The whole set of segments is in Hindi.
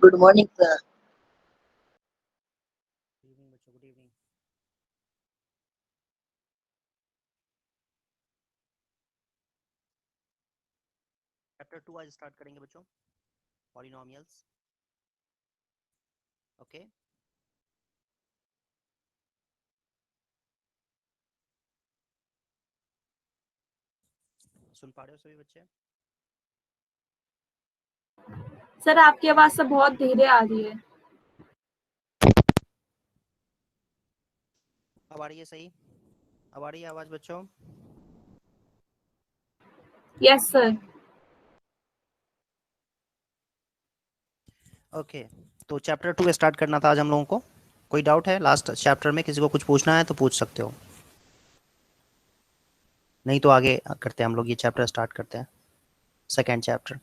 Good morning, sir. Good evening बच्चों, गुड इवनिंग। चैप्टर 2 आज स्टार्ट करेंगे बच्चों, पॉलिनोमियल्स। ओके, सुन पा रहे हो सभी बच्चे? सर आपकी आवाज सब बहुत धीरे आ रही है। अब आ रही है सही? अब आ रही है आवाज बच्चों? Yes sir. ओके, तो चैप्टर 2 स्टार्ट करना था आज हम लोगों को। कोई डाउट है लास्ट चैप्टर में? किसी को कुछ पूछना है तो पूछ सकते हो, नहीं तो आगे करते हैं हम लोग। ये चैप्टर स्टार्ट करते हैं, सेकेंड चैप्टर।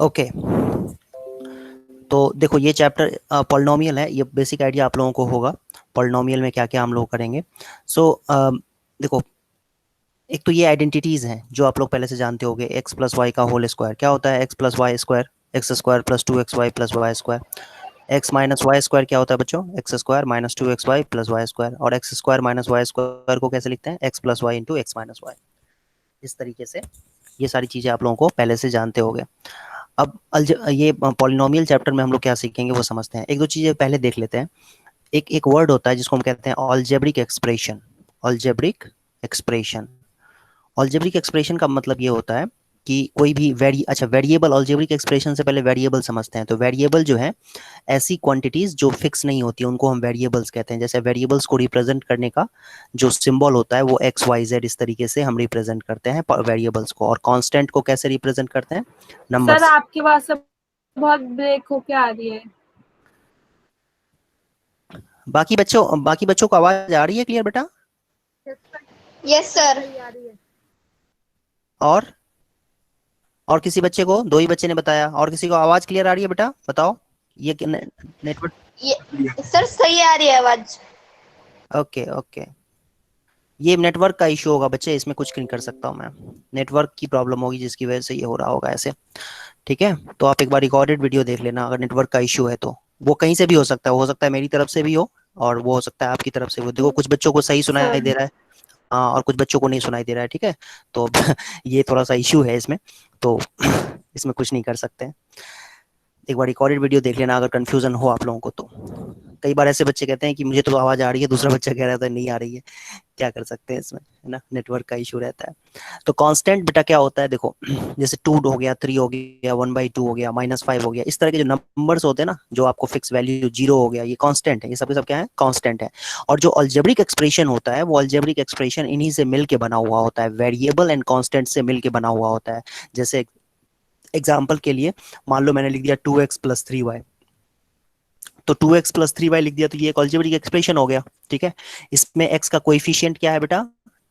ओके, तो देखो ये चैप्टर पॉलिनोमियल है। ये बेसिक आइडिया आप लोगों को होगा पॉलिनोमियल में क्या क्या हम लोग करेंगे। देखो, एक तो ये आइडेंटिटीज हैं जो आप लोग पहले से जानते होंगे। एक्स प्लस वाई का होल स्क्वायर क्या होता है? X plus y square, x square plus 2xy plus y square. X minus y square क्या होता है बच्चों? X square minus 2xy plus y square. और x square minus y square को कैसे लिखते हैं? X plus y into x minus y. इस तरीके से ये सारी चीज़ें आप लोगों को पहले से जानते होंगे। अब ये पॉलिनोमियल चैप्टर में हम लोग क्या सीखेंगे वो समझते हैं। एक दो चीज़ें पहले देख लेते हैं। एक एक वर्ड होता है जिसको हम कहते हैं algebraic expression. Algebraic expression, algebraic expression का मतलब ये होता है कि कोई भी वेरिएबल। अलजेब्रिक एक्सप्रेशन से पहले वेरिएबल समझते हैं। तो वेरिएबल जो है ऐसी क्वांटिटीज जो फिक्स नहीं होती उनको हम वेरिएबल्स कहते हैं। जैसे वेरिएबल्स को रिप्रेजेंट करने का जो सिंबल होता है वो एक्स वाई जेड, इस तरीके से हम रिप्रेजेंट करते हैं वेरिएबल्स को। और कांस्टेंट को कैसे रिप्रेजेंट करते हैं? नंबर सर से। आपकी आवाज सब बहुत ब्रेक होके आ रही है। बाकी बच्चों को आवाज आ रही है क्लियर बेटा? Yes sir. और और किसी बच्चे को? दो ही बच्चे ने बताया। और किसी को आवाज क्लियर आ रही है बेटा? बताओ। ये नेटवर्क? सर सही आ रही है आवाज। ओके ओके, ये नेटवर्क का इशू होगा बच्चे, इसमें कुछ नहीं कर सकता हूँ मैं। नेटवर्क की प्रॉब्लम होगी जिसकी वजह से ये हो रहा होगा ऐसे। ठीक है, तो आप एक बार रिकॉर्डेड वीडियो देख लेना। अगर नेटवर्क का इशू है तो वो कहीं से भी हो सकता है। हो सकता है मेरी तरफ से भी हो और वो हो सकता है आपकी तरफ से हो। देखो कुछ बच्चों को सही सुनाई दे रहा है, हाँ, और कुछ बच्चों को नहीं सुनाई दे रहा है। ठीक है, तो ये थोड़ा सा इशू है इसमें, तो इसमें कुछ नहीं कर सकते हैं। एक बार रिकॉर्डेड वीडियो देख लेना अगर कंफ्यूजन हो आप लोगों को तो। कई बार ऐसे बच्चे कहते हैं कि मुझे तो आवाज आ रही है, दूसरा बच्चा कह रहा था नहीं आ रही है। क्या कर सकते हैं इसमें, है ना, नेटवर्क का इशू रहता है। तो कांस्टेंट बेटा क्या होता है? देखो जैसे 2 हो गया, 3 हो गया, 1/2 हो गया, -5 हो गया, इस तरह के जो नंबर्स होते हैं ना, जो आपको फिक्स वैल्यू 0 हो गया, ये कांस्टेंट है। ये सब के सब क्या है? कांस्टेंट है। और जो अलजेब्रिक एक्सप्रेशन होता है वो अलजेब्रिक एक्सप्रेशन इन्हीं से मिलके बना हुआ होता है, वेरिएबल एंड कांस्टेंट से मिलके बना हुआ होता है। जैसे एग्जाम्पल के लिए मान लो मैंने लिख दिया 2x प्लस 3y, तो 2x प्लस 3y लिख दिया, तो ये एक अलजेब्रिक एक्सप्रेशन हो गया। ठीक है, इसमें x का कोएफिशिएंट क्या है बेटा?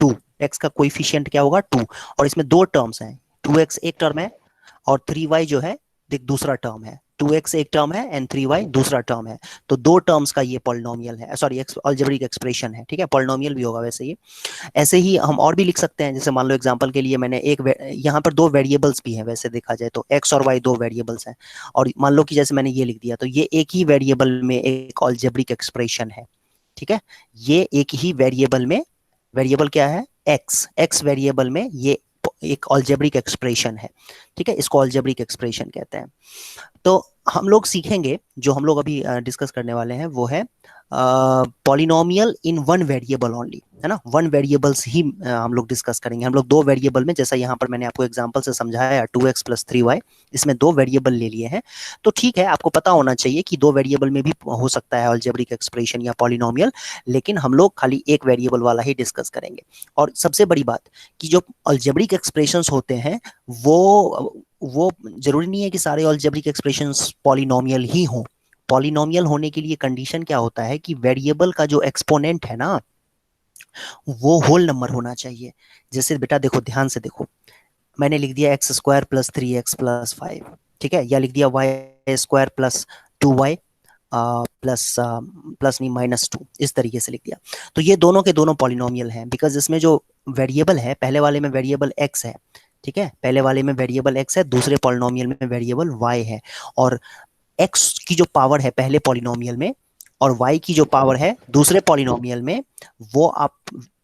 2। x का कोएफिशिएंट क्या होगा? 2। और इसमें दो टर्म्स हैं, 2x एक टर्म है और 3y जो है देख दूसरा टर्म है। 2x एक टर्म है एंड 3y दूसरा टर्म है। तो दो टर्म्स का ये पॉलिनोमियल है, सॉरी अलजेब्रिक एक्सप्रेशन है। ठीक है, पॉलिनोमियल भी होगा वैसे ये। ऐसे ही हम और भी लिख सकते हैं। जैसे मान लो एग्जांपल के लिए मैंने यहाँ पर दो वेरिएबल्स भी हैं, वैसे देखा जाए तो x और y दो वेरिएबल्स हैं। और मान लो कि जैसे मैंने ये लिख दिया, तो ये एक ही वेरिएबल में एक अलजेब्रिक एक्सप्रेशन है। ठीक है, ये एक ही वेरिएबल में, वेरिएबल क्या है? x वेरिएबल में ये एक अलजेब्रिक एक्सप्रेशन है। ठीक है, इसको अलजेब्रिक एक्सप्रेशन कहते हैं। तो हम लोग सीखेंगे, जो हम लोग अभी डिस्कस करने वाले हैं वो है पॉलिनोमियल इन वन वेरिएबल ओनली, है ना। वन वेरिएबल्स ही हम लोग डिस्कस करेंगे। हम लोग दो वेरिएबल में, जैसा यहाँ पर मैंने आपको एग्जांपल से समझाया 2x प्लस 3y, इसमें दो वेरिएबल ले लिए हैं। तो ठीक है, आपको पता होना चाहिए कि दो वेरिएबल में भी हो सकता है अलजेब्रिक एक्सप्रेशन या पॉलिनोमियल, लेकिन हम लोग खाली एक वेरिएबल वाला ही डिस्कस करेंगे। और सबसे बड़ी बात कि जो अलजेब्रिक एक्सप्रेशंस होते हैं वो जरूरी नहीं है कि सारे अलजेब्रिक एक्सप्रेशंस पॉलिनोमियल ही हों। पॉलिनोमियल होने के लिए कंडीशन क्या होता है कि वेरिएबल का जो एक्सपोनेंट है ना, वो होल नंबर होना चाहिए। जैसे बेटा देखो, ध्यान से देखो, मैंने लिख दिया x square plus 3x plus 5, ठीक है, या लिख दिया Y square plus 2y plus plus नहीं -2 इस तरीके से लिख दिया। तो ये दोनों के दोनों पॉलिनोमियल हैं, बिकॉज इसमें जो वेरिएबल है, पहले वाले में वेरिएबल x है, ठीक है, पहले वाले में वेरिएबल x है, दूसरे पॉलिनोमियल में वेरिएबल y है, और x की जो पावर है पहले पॉलिनोमियल में और y की जो पावर है दूसरे पॉलिनोमियल में, वो आप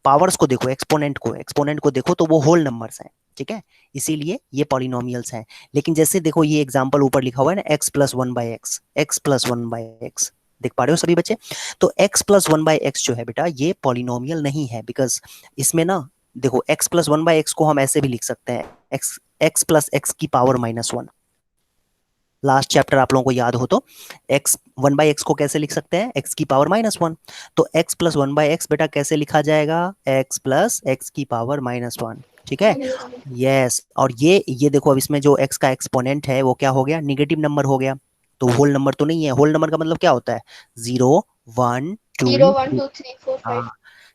पावर्स को देखो, एक्सपोनेंट को देखो तो वो होल नंबर्स हैं, ठीक है, इसीलिए ये पॉलिनोमियल्स हैं। लेकिन जैसे देखो ये एग्जांपल ऊपर लिखा हुआ है ना, x plus 1/x, x plus 1/x, देख पा रहे हो सभी बच्चे? तो x प्लस 1/x जो है बेटा ये पॉलिनोमियल नहीं है, बिकॉज इसमें ना देखो x प्लस 1/x को हम ऐसे भी लिख सकते हैं, x प्लस x की पावर -1। लास्ट चैप्टर आप लोगों को याद हो तो x 1/x को कैसे लिख सकते हैं, x की पावर -1। तो x प्लस 1/x बेटा कैसे लिखा जाएगा, x प्लस x की पावर -1, ठीक है, यस। और ये देखो अब इसमें जो x का एक्सपोनेंट है वो क्या हो गया, निगेटिव नंबर हो गया, तो होल नंबर तो नहीं है। होल नंबर का मतलब क्या होता है, 0 1 2 0 1 2 3 4 5। हाँ,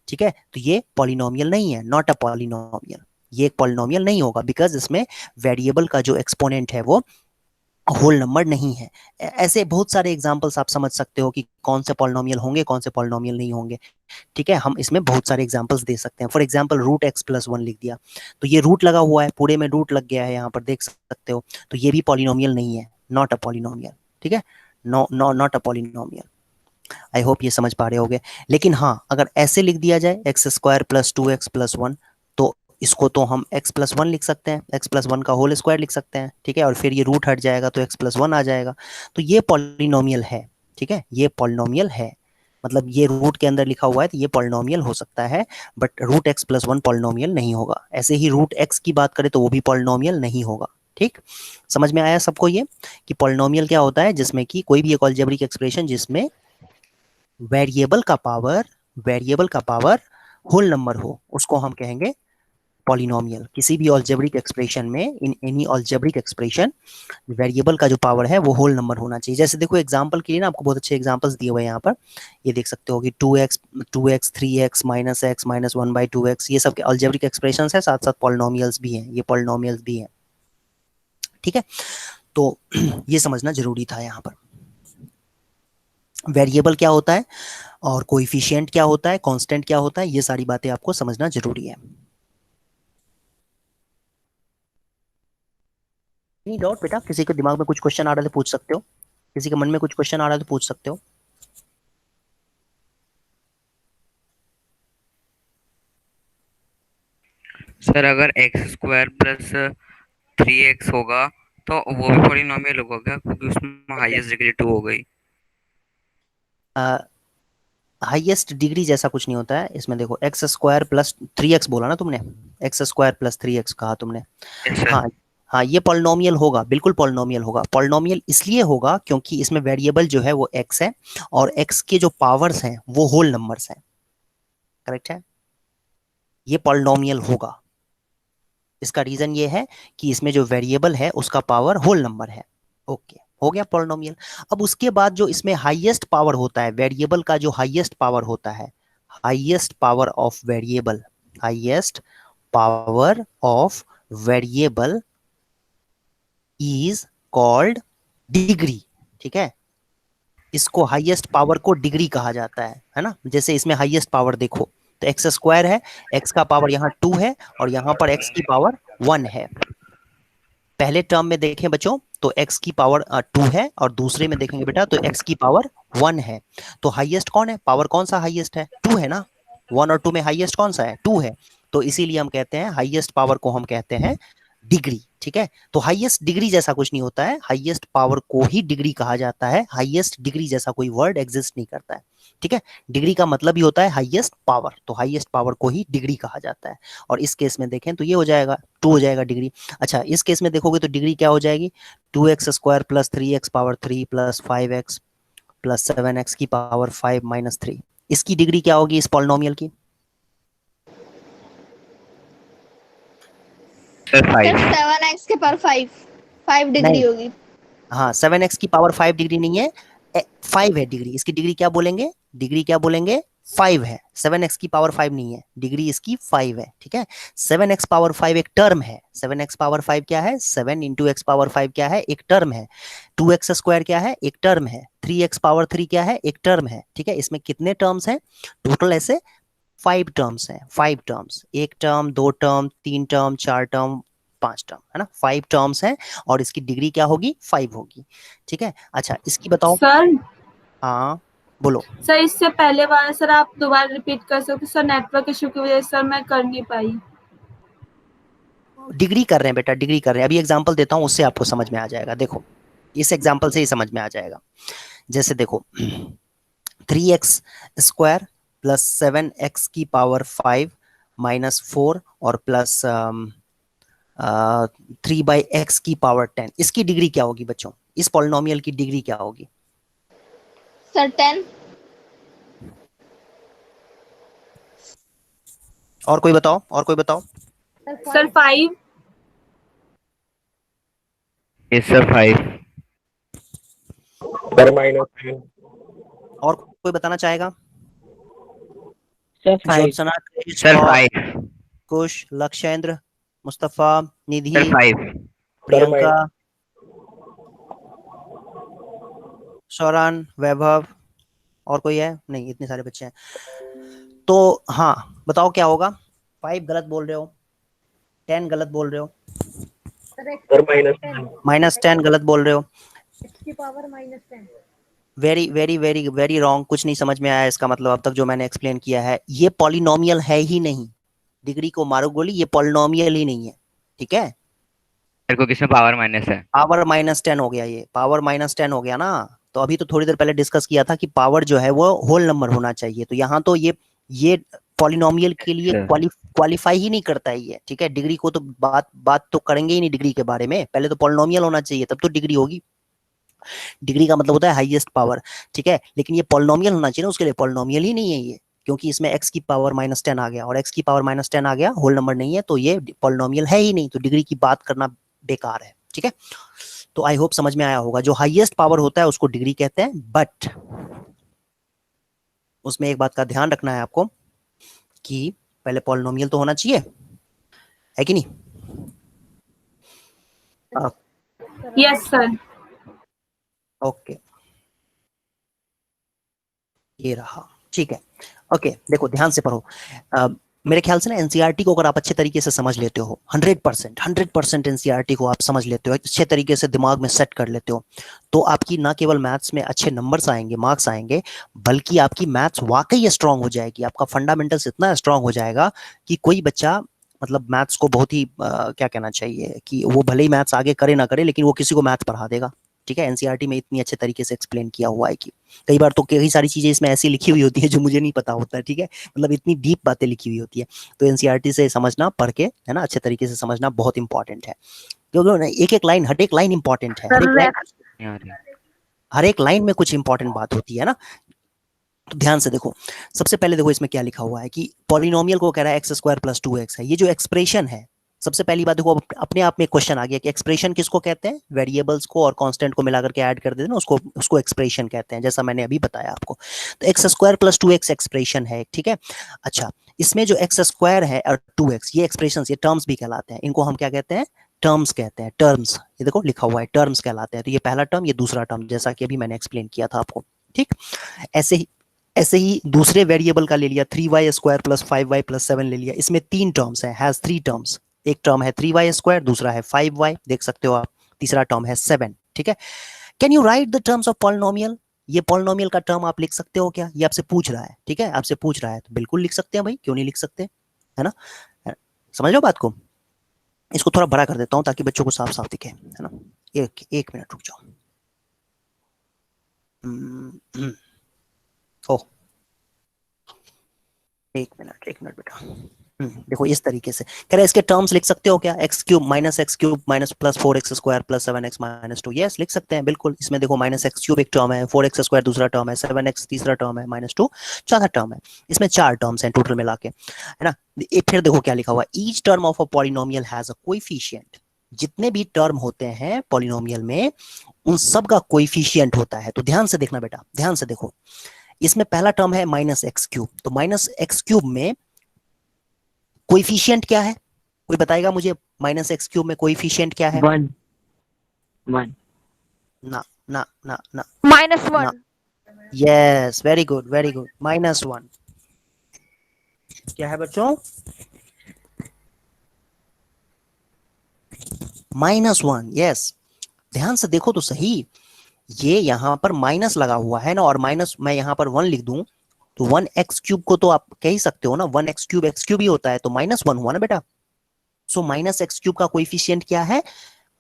ठीक है, तो ये पॉलिनोमियल नहीं है, नॉट अ पॉलिनोमियल, ये एक पॉलिनोमियल नहीं होगा, बिकॉज इसमें वेरिएबल का जो एक्सपोनेंट है वो होल नंबर नहीं है। ऐसे बहुत सारे एग्जांपल्स आप समझ सकते हो कि कौन से पॉलिनोमियल होंगे, कौन से पॉलिनोमियल नहीं होंगे, ठीक है, हम इसमें बहुत सारे एग्जांपल्स दे सकते हैं। For example root x plus 1 लिख दिया, तो ये रूट लगा हुआ है, पूरे में रूट लग गया है, यहाँ पर देख सकते हो, तो ये भी पॉलिनोमियल नहीं है, नॉट अ पॉलिनोमियल, ठीक है, not a polynomial. I hope ये समझ पा रहे होगे। लेकिन हाँ, अगर ऐसे लिख दिया जाए x² प्लस 2x प्लस 1, तो इसको तो हम x प्लस 1 लिख सकते हैं, x प्लस 1 का होल स्क्वायर लिख सकते हैं, ठीक है, और फिर ये रूट हट जाएगा तो x प्लस 1 आ जाएगा, तो ये पॉलिनोमियल है, ठीक है, ये पॉलिनोमियल है, मतलब ये रूट के अंदर लिखा हुआ है तो ये पॉलिनोमियल हो सकता है, but root x plus 1 polynomial नहीं होगा। ऐसे ही रूट x की बात करें तो वो भी पॉलिनोमियल नहीं होगा, ठीक, समझ में आया सबको ये कि पॉलिनोमियल क्या होता है, जिसमें कि कोई भी एक अलजेब्रिक एक्सप्रेशन जिसमें वेरिएबल का पावर होल नंबर हो, उसको हम कहेंगे पॉलिनोमियल। किसी भी अलजेब्रिक एक्सप्रेशन में, in any algebraic expression, variable का जो पावर है वो होल नंबर होना चाहिए। जैसे देखो एग्जांपल के लिए ना आपको बहुत अच्छे एग्जांपल्स दिए हुए हैं यहाँ पर, ये देख सकते हो कि 2x 3x -x -1/2x, ये सब के अलजेब्रिक एक्सप्रेशंस है, साथ साथ पॉलिनोमियल्स भी हैं, ये पॉलिनोमियल्स भी हैं, ठीक है, तो ये समझना जरूरी था यहाँ पर। वेरिएबल क्या होता है और कोएफिशिएंट क्या होता है, कांस्टेंट क्या होता है, ये सारी बातें आपको समझना जरूरी है। एनी डाउट बेटा, किसी के दिमाग में कुछ क्वेश्चन आ रहा है तो पूछ सकते हो, किसी के मन में कुछ क्वेश्चन आ रहा है तो पूछ सकते हो। सर अगर x² प्लस 3x होगा तो वो भी पॉलिनोमियल होगा क्या, क्योंकि उसमें हाईएस्ट डिग्री 2 हो गई। हाईएस्ट डिग्री जैसा कुछ नहीं होता है इसमें, देखो x² प्लस 3x बोला ना तुमने, x² प्लस 3x कहा तुमने, यस सर। हाँ हाँ, ये पॉलिनोमियल होगा, बिल्कुल पॉलिनोमियल होगा। पॉलिनोमियल इसलिए होगा क्योंकि इसमें वेरिएबल जो है वो x है और x के जो पावर्स हैं वो होल नंबर्स हैं, करेक्ट है, ये पॉलिनोमियल होगा। इसका रीजन ये है कि इसमें जो वेरिएबल है उसका पावर होल नंबर है, ओके, हो गया पॉलिनोमियल। अब उसके बाद जो इसमें हाईएस्ट पावर होता है, वेरिएबल का जो हाईएस्ट पावर होता है, highest power of variable, highest power of variable is called degree, ठीक है, इसको हाईएस्ट पावर को डिग्री कहा जाता है ना। जैसे इसमें हाईएस्ट पावर देखो तो x² है, x का पावर यहाँ 2 है और यहाँ पर x की पावर 1 है। पहले टर्म में देखें बच्चों तो x की पावर 2 है और दूसरे में देखेंगे बेटा तो x की पावर 1 है। तो हाईएस्ट कौन है, पावर कौन सा हाईएस्ट है, 2 है ना, 1 और 2 में हाईएस्ट कौन सा है, 2 है, तो इसीलिए हम कहते हैं हाईएस्ट पावर को हम कहते हैं डिग्री, ठीक है। तो हाईएस्ट डिग्री जैसा कुछ नहीं होता है, हाईएस्ट पावर को ही डिग्री कहा जाता है, हाईएस्ट डिग्री जैसा कोई वर्ड एग्जिस्ट नहीं करता है, ठीक है। डिग्री का मतलब ही होता है हाईएस्ट पावर, तो हाईएस्ट पावर को ही डिग्री कहा जाता है। और इस केस में देखें तो ये हो जाएगा 2 हो जाएगा डिग्री। अच्छा, इस केस में देखोगे तो डिग्री क्या हो जाएगी, 2x² plus 3x power 3 plus 5x plus 7x की पावर 5 माइनस 3, इसकी डिग्री क्या होगी इस पॉलिनोमियल की, सर 5। 7x के पर 5 डिग्री नहीं, होगी। हाँ 7x की पावर 5 डिग्री नहीं है, 5 है डिग्री, इसकी डिग्री क्या बोलेंगे, डिग्री क्या बोलेंगे 5 है, 7x की पावर 5 नहीं है, डिग्री इसकी 5 है, ठीक है। 7x पावर 5 एक टर्म है, 7x पावर 5 क्या है, 7 इंटू एक्स पावर 5 क्या है, एक टर्म है। 2x स्क्वायर क्या है, एक टर्म है। 3x पावर 3 क्या है, एक टर्म है, ठीक है। इसमें कितने टर्म्स हैं टोटल, ऐसे 5 टर्म्स हैं, 5 टर्म्स, एक टर्म, दो टर्म, तीन टर्म, चार टर्म, 5 टर्म, है ना, 5 टर्म्स हैं और इसकी डिग्री क्या होगी, 5 होगी, ठीक है। अच्छा इसकी बताओ। सर हाँ बोलो। सर इससे पहले वाला सर आप दोबारा रिपीट कर सकते सर, नेटवर्क इशू की वजह से सर मैं कर नहीं पाई। डिग्री कर रहे हैं बेटा, डिग्री कर रहे हैं, अभी एग्जांपल देता हूँ उससे आपको समझ में आ जाएगा। देखो इस एग्जांपल से ही समझ में आ जाएगा। जैसे देखो 3x स्क्वायर प्लस 7x की पावर 5 माइनस 4 और प्लस 3/x की पावर 10, इसकी डिग्री क्या होगी बच्चों, इस पॉलिनोमियल की डिग्री क्या होगी? सर 10। और कोई बताओ, और कोई बताओ। सर 5। Yes sir 5। सर -10। और कोई बताना चाहेगा? सर 5। ज्योत्सना, सर 5। कुश, लक्षेंद्र, मुस्तफा, निधि, सर 5। प्रियंका, सौरान, वैभव, और कोई है? नहीं, इतने सारे बच्चे हैं। तो हाँ बताओ क्या होगा। 5 गलत बोल रहे हो, 10 गलत बोल रहे हो, सर -10 गलत बोल रहे हो, की power -10। Very very very very wrong. कुछ नहीं समझ में आया इसका मतलब अब तक जो मैंने एक्सप्लेन किया है। ये पॉलिनोमियल है ही नहीं, डिग्री को मारो गोली, ये पॉलिनोमियल ही नहीं है, ठीक है। मेरे को किसमें पावर माइनस है? पावर -10 हो गया, ये पावर -10 हो गया ना। तो अभी तो थोड़ी देर पहले डिस्कस किया था कि पावर जो है वो होल नंबर होना चाहिए, तो यहाँ तो ये पॉलिनोमियल के लिए क्वालिफाई ही नहीं करता है ये, ठीक है। डिग्री को तो बात तो करेंगे ही नहीं डिग्री के बारे में, पहले तो पॉलिनोमियल होना चाहिए तब तो डिग्री होगी। डिग्री का मतलब होता है हाईएस्ट पावर, ठीक है। लेकिन ये पॉलिनोमियल होना चाहिए ना, उसके लिए पॉलिनोमियल ही नहीं है ये, क्योंकि इसमें x की पावर -10 आ गया और x की पावर -10 आ गया, होल नंबर नहीं है, तो ये पॉलिनोमियल है ही नहीं, तो डिग्री की बात करना बेकार है, ठीक है। तो आई होप समझ में आया होगा। जो हाईएस्ट पावर होता है उसको डिग्री कहते हैं, बट उसमें एक बात का ध्यान रखना है आपको कि पहले पॉलिनोमियल तो होना चाहिए, है कि नहीं? Yes sir. ओके ये रहा, ठीक है। ओके देखो ध्यान से पढ़ो। मेरे ख्याल से ना एनसीईआरटी को अगर आप अच्छे तरीके से समझ लेते हो, 100% एनसीईआरटी को आप समझ लेते हो, अच्छे तरीके से दिमाग में सेट कर लेते हो, तो आपकी ना केवल मैथ्स में अच्छे नंबर्स आएंगे, मार्क्स आएंगे, बल्कि आपकी मैथ्स वाकई स्ट्रांग हो जाएगी। आपका फंडामेंटल्स इतना स्ट्रांग हो जाएगा कि कोई बच्चा मतलब मैथ्स को बहुत ही क्या कहना चाहिए कि वो भले ही मैथ्स आगे करे ना करे, लेकिन वो किसी को मैथ्स पढ़ा देगा, ठीक है। एनसीईआरटी में इतनी अच्छे तरीके से एक्सप्लेन किया हुआ है कि कई बार तो कई सारी चीजें इसमें ऐसी लिखी हुई होती है जो मुझे नहीं पता होता है, ठीक है। मतलब इतनी डीप बातें लिखी हुई होती है, तो एनसीईआरटी से समझना, पढ़ के, है ना, अच्छे तरीके से समझना बहुत इंपॉर्टेंट है, क्योंकि एक एक लाइन, हर एक लाइन इंपॉर्टेंट है, हर एक लाइन में कुछ इंपॉर्टेंट बात होती है ना। तो ध्यान से देखो, सबसे पहले देखो इसमें क्या लिखा हुआ है कि पॉलिनोमियल को कह रहा है x² + 2x है। ये जो एक्सप्रेशन है, सबसे पहली बात देखो, अपने आप में क्वेश्चन आ गया कि एक्सप्रेशन किसको कहते हैं? वेरिएबल्स को और कांस्टेंट को मिलाकर के ऐड कर देते हैं ना, उसको एक्सप्रेशन कहते हैं, जैसा मैंने अभी बताया आपको। तो x² + 2x एक्सप्रेशन है, ठीक है। अच्छा इसमें जो x² है और 2x, ये एक्सप्रेशन, ये टर्म्स भी कहलाते हैं, इनको हम क्या कहते हैं? टर्म्स कहते हैं, टर्म्स। ये देखो लिखा हुआ है टर्म्स कहलाते हैं। तो ये पहला टर्म, ये दूसरा टर्म, जैसा कि अभी मैंने एक्सप्लेन किया था आपको, ठीक। ऐसे ही दूसरे वेरिएबल का ले लिया, 3y² + 5y + 7 ले लिया। इसमें 3 टर्म्स है, हैज 3 टर्म्स। एक टर्म है 3y², दूसरा है 5y, देख सकते हो आप, तीसरा टर्म है 7, ठीक है। Can you right the terms of polynomial? ये पॉलिनोमियल का टर्म आप लिख सकते हो क्या? ये आपसे पूछ रहा है, ठीक है, आपसे पूछ रहा है, तो बिल्कुल लिख सकते हैं भाई, क्यों नहीं लिख सकते, है ना। समझ लो बात को। इसको थोड़ा बड़ा कर देता हूं ताकि बच्चों को साफ साफ दिखे, है ना। एक मिनट रुक जाओ। ओह एक मिनट बेटा। देखो इस तरीके से कह रहे इसके टर्म्स लिख सकते हो क्या? x³ -x³ +4x² + 7x - 2, yes लिख सकते हैं बिल्कुल। इसमें देखो -x³ एक टर्म है, 4x² दूसरा टर्म है, 7x तीसरा टर्म है, -2 चौथा टर्म है। इसमें 4 टर्म्स हैं टोटल मिला के, है ना। फिर देखो क्या लिखा हुआ है, each term of a polynomial has a coefficient. जितने भी टर्म होते हैं पॉलिनोमियल में, उन सब का कोएफिशिएंट होता है। तो ध्यान से देखना बेटा, ध्यान से देखो, इसमें पहला टर्म है माइनस एक्स क्यूब, तो माइनस एक्स क्यूब में कोएफिशिएंट क्या है, कोई बताएगा मुझे? माइनस एक्स क्यूब में कोएफिशिएंट क्या है? 1 1 ना ना ना ना माइनस ना। 1। Yes, very good very good, -1 क्या है बच्चों? -1। यस, ध्यान से देखो तो सही, ये यहाँ पर माइनस लगा हुआ है ना, और माइनस मैं यहाँ पर 1 लिख दूं तो 1x क्यूब को तो आप कह ही सकते हो ना, 1x क्यूब ही होता है, तो -1 हुआ ना बेटा। सो माइनस एक्स क्यूब का कोएफिशिएंट क्या है?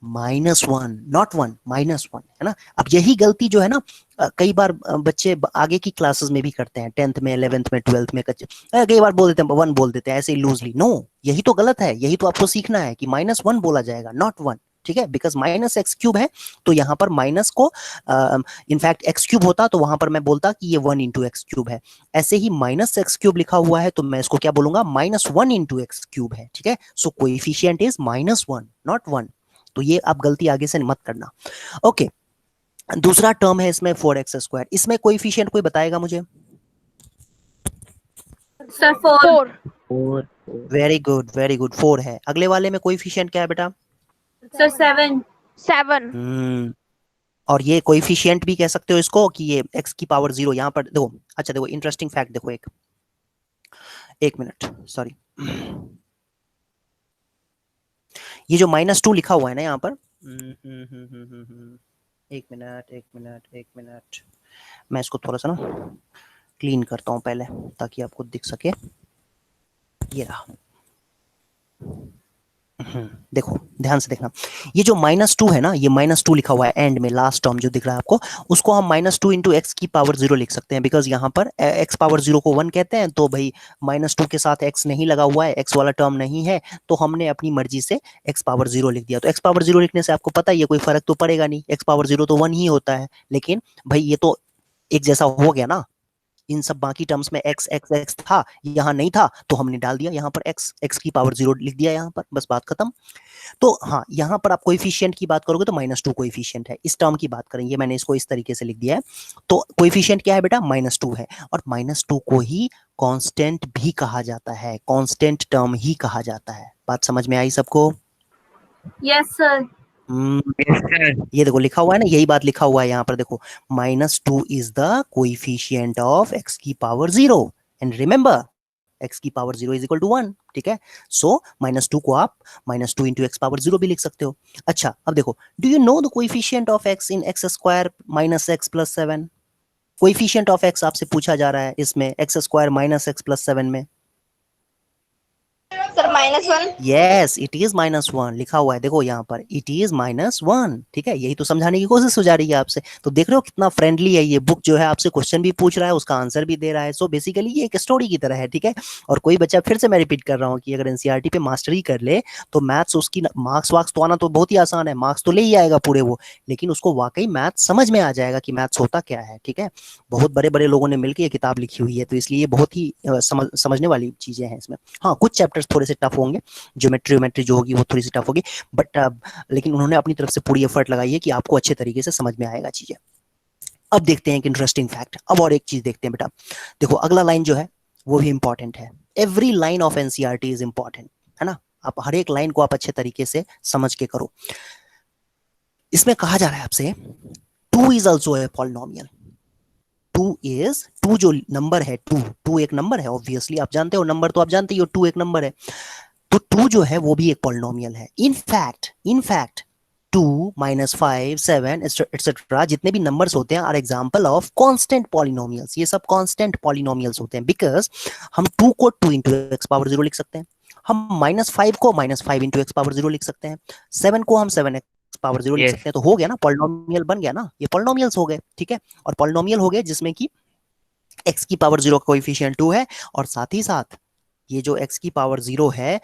-1, नॉट 1, -1 है ना। अब यही गलती जो है ना कई बार बच्चे आगे की क्लासेस में भी करते हैं, 10th में, 11th में, 12th में, कई बार बोल देते हैं 1 बोल देते हैं ऐसे ही लूजली। नो, यही तो गलत है, यही तो आपको सीखना है कि -1 बोला जाएगा, नॉट 1, ठीक है, बिकॉज माइनस एक्स क्यूब है तो यहाँ पर माइनस को इनफैक्ट एक्स क्यूब होता तो वहां पर मैं बोलता कि ये 1 इंटू एक्स क्यूब है। ऐसे ही माइनस एक्स क्यूब लिखा हुआ है तो मैं इसको क्या बोलूंगा? -1 इंटू एक्स क्यूब है, ठीक है। सो कोएफिशिएंट इज -1, नॉट 1। तो ये आप गलती आगे से मत करना। ओके, दूसरा टर्म है इसमें 4x², इसमें कोएफिशिएंट कोई बताएगा मुझे? Sir 4। 4 very good very good, 4 है। अगले वाले में कोएफिशिएंट क्या है बेटा? सर 7। 7। और ये कोएफिशिएंट भी कह सकते हो इसको कि ये x की पावर 0 यहाँ पर देखो। अच्छा देखो, इंटरेस्टिंग फैक्ट देखो, एक मिनट, सॉरी, ये जो -2 लिखा हुआ है ना यहाँ पर, एक मिनट, मैं इसको थोड़ा सा ना क्लीन करता हूँ पहले ताकि आपको दिख सके। ये रहा, देखो ध्यान से देखना, ये जो -2 है ना, ये -2 लिखा हुआ है एंड में, लास्ट टर्म जो दिख रहा है आपको, उसको हम -2 इंटू एक्स की पावर 0 लिख सकते हैं, बिकॉज यहाँ पर x पावर 0 को 1 कहते हैं, तो भाई -2 के साथ x नहीं लगा हुआ है, x वाला टर्म नहीं है, तो हमने अपनी मर्जी से x पावर 0 लिख दिया। तो x पावर 0 लिखने से आपको पता ही है कोई फर्क तो पड़ेगा नहीं, x पावर 0 तो 1 ही होता है, लेकिन भाई ये तो एक जैसा हो गया ना, इन सब बाकी टर्म्स में x x x था, यहाँ नहीं था, तो हमने डाल दिया यहाँ पर x x की पावर 0 लिख दिया यहाँ पर, बस बात खत्म। तो हाँ, यहाँ पर आप कोएफिशिएंट की बात करोगे तो -2 कोएफिशिएंट है, इस टर्म की बात करेंगे, मैंने इसको इस तरीके से लिख दिया है। तो कोएफिशिएंट क्या है बेटा? -2 है, और -2 को ही कांस्टेंट भी कहा जाता है, कांस्टेंट टर्म ही कहा जाता है। बात समझ में आई सबको? Yes sir. Yes sir. ये देखो लिखा हुआ है ना, यही बात लिखा हुआ है यहाँ पर, देखो -2 is the coefficient of x की पावर 0, एंड रिमेंबर x की पावर 0 इज इक्वल टू 1, ठीक है। सो -2 को आप -2 इंटू एक्स पावर 0 भी लिख सकते हो। अच्छा, अब देखो, do you know the coefficient of x in x² - x + 7? Coefficient of x आपसे पूछा जा रहा है इसमें, x² - x + 7 में। सर -1। यस, इट इज -1 लिखा हुआ है, देखो यहाँ पर इट इज -1, ठीक है। यही तो समझाने की कोशिश हो जा रही है आपसे, तो देख रहे हो कितना फ्रेंडली है ये बुक, जो है आपसे क्वेश्चन भी पूछ रहा है, उसका आंसर भी दे रहा है। सो बेसिकली ये एक स्टोरी की तरह है, ठीक है। और कोई बच्चा, फिर से मैं रिपीट कर रहा हूँ कि अगर एनसीईआरटी पे मास्टरी कर ले तो मैथ्स उसकी मार्क्स वार्क्स तो आना तो बहुत ही आसान है, मार्क्स तो ले ही आएगा पूरे वो, लेकिन उसको वाकई मैथ्स समझ में आ जाएगा कि मैथ्स होता क्या है, ठीक है। बहुत बड़े बड़े लोगों ने मिलकर ये किताब लिखी हुई है, तो इसलिए ये बहुत ही समझने वाली चीजें हैं इसमें। हाँ, कुछ चैप्टर्स थोड़े से टफ होंगे, ज्योमेट्री जो होगी वो थोड़ी सी टफ होगी, बट लेकिन उन्होंने अपनी तरफ से पूरी एफर्ट लगाई है कि आपको अच्छे तरीके से समझ में आएगा चीजें। अब देखते हैं एक इंटरेस्टिंग फैक्ट, अब और एक चीज देखते हैं बेटा। देखो अगला लाइन जो है वो भी इंपॉर्टेंट है, every line of NCERT is important, है ना। आप हर एक लाइन को आप अच्छे तरीके से समझ के करो। इसमें कहा जा रहा है आपसे 2 इज ऑल्सो ए पॉलिनोमियल। 2 जो नंबर है, 2 एक नंबर है, ऑब्वियसली आप जानते हो, नंबर तो आप जानते ही हो, 2 एक नंबर है, तो 2 जो है वो भी एक पॉलिनोमियल है। इनफैक्ट 2 -5 7 एटसेट्रा जितने भी नंबर्स होते हैं are example of constant polynomials. ये सब कांस्टेंट पॉलिनोमियल्स होते हैं, बिकॉज हम 2 को 2 इंटू एक्स पावर 0 लिख सकते हैं, हम -5 को -5 इंटू एक्स पावर 0 लिख सकते हैं, 7 को हम 7 एक्स पावर 0 लिख Yes. सकते हैं। तो हो गया ना, पॉलिनोमियल बन गया ना, ये पॉलिनोमियल्स हो गए, ठीक है। और पॉलिनोमियल हो गए जिसमें कि x की पावर 0 का कोएफिशिएंट 2 है, और साथ ही साथ ये जो x की पावर 0 है,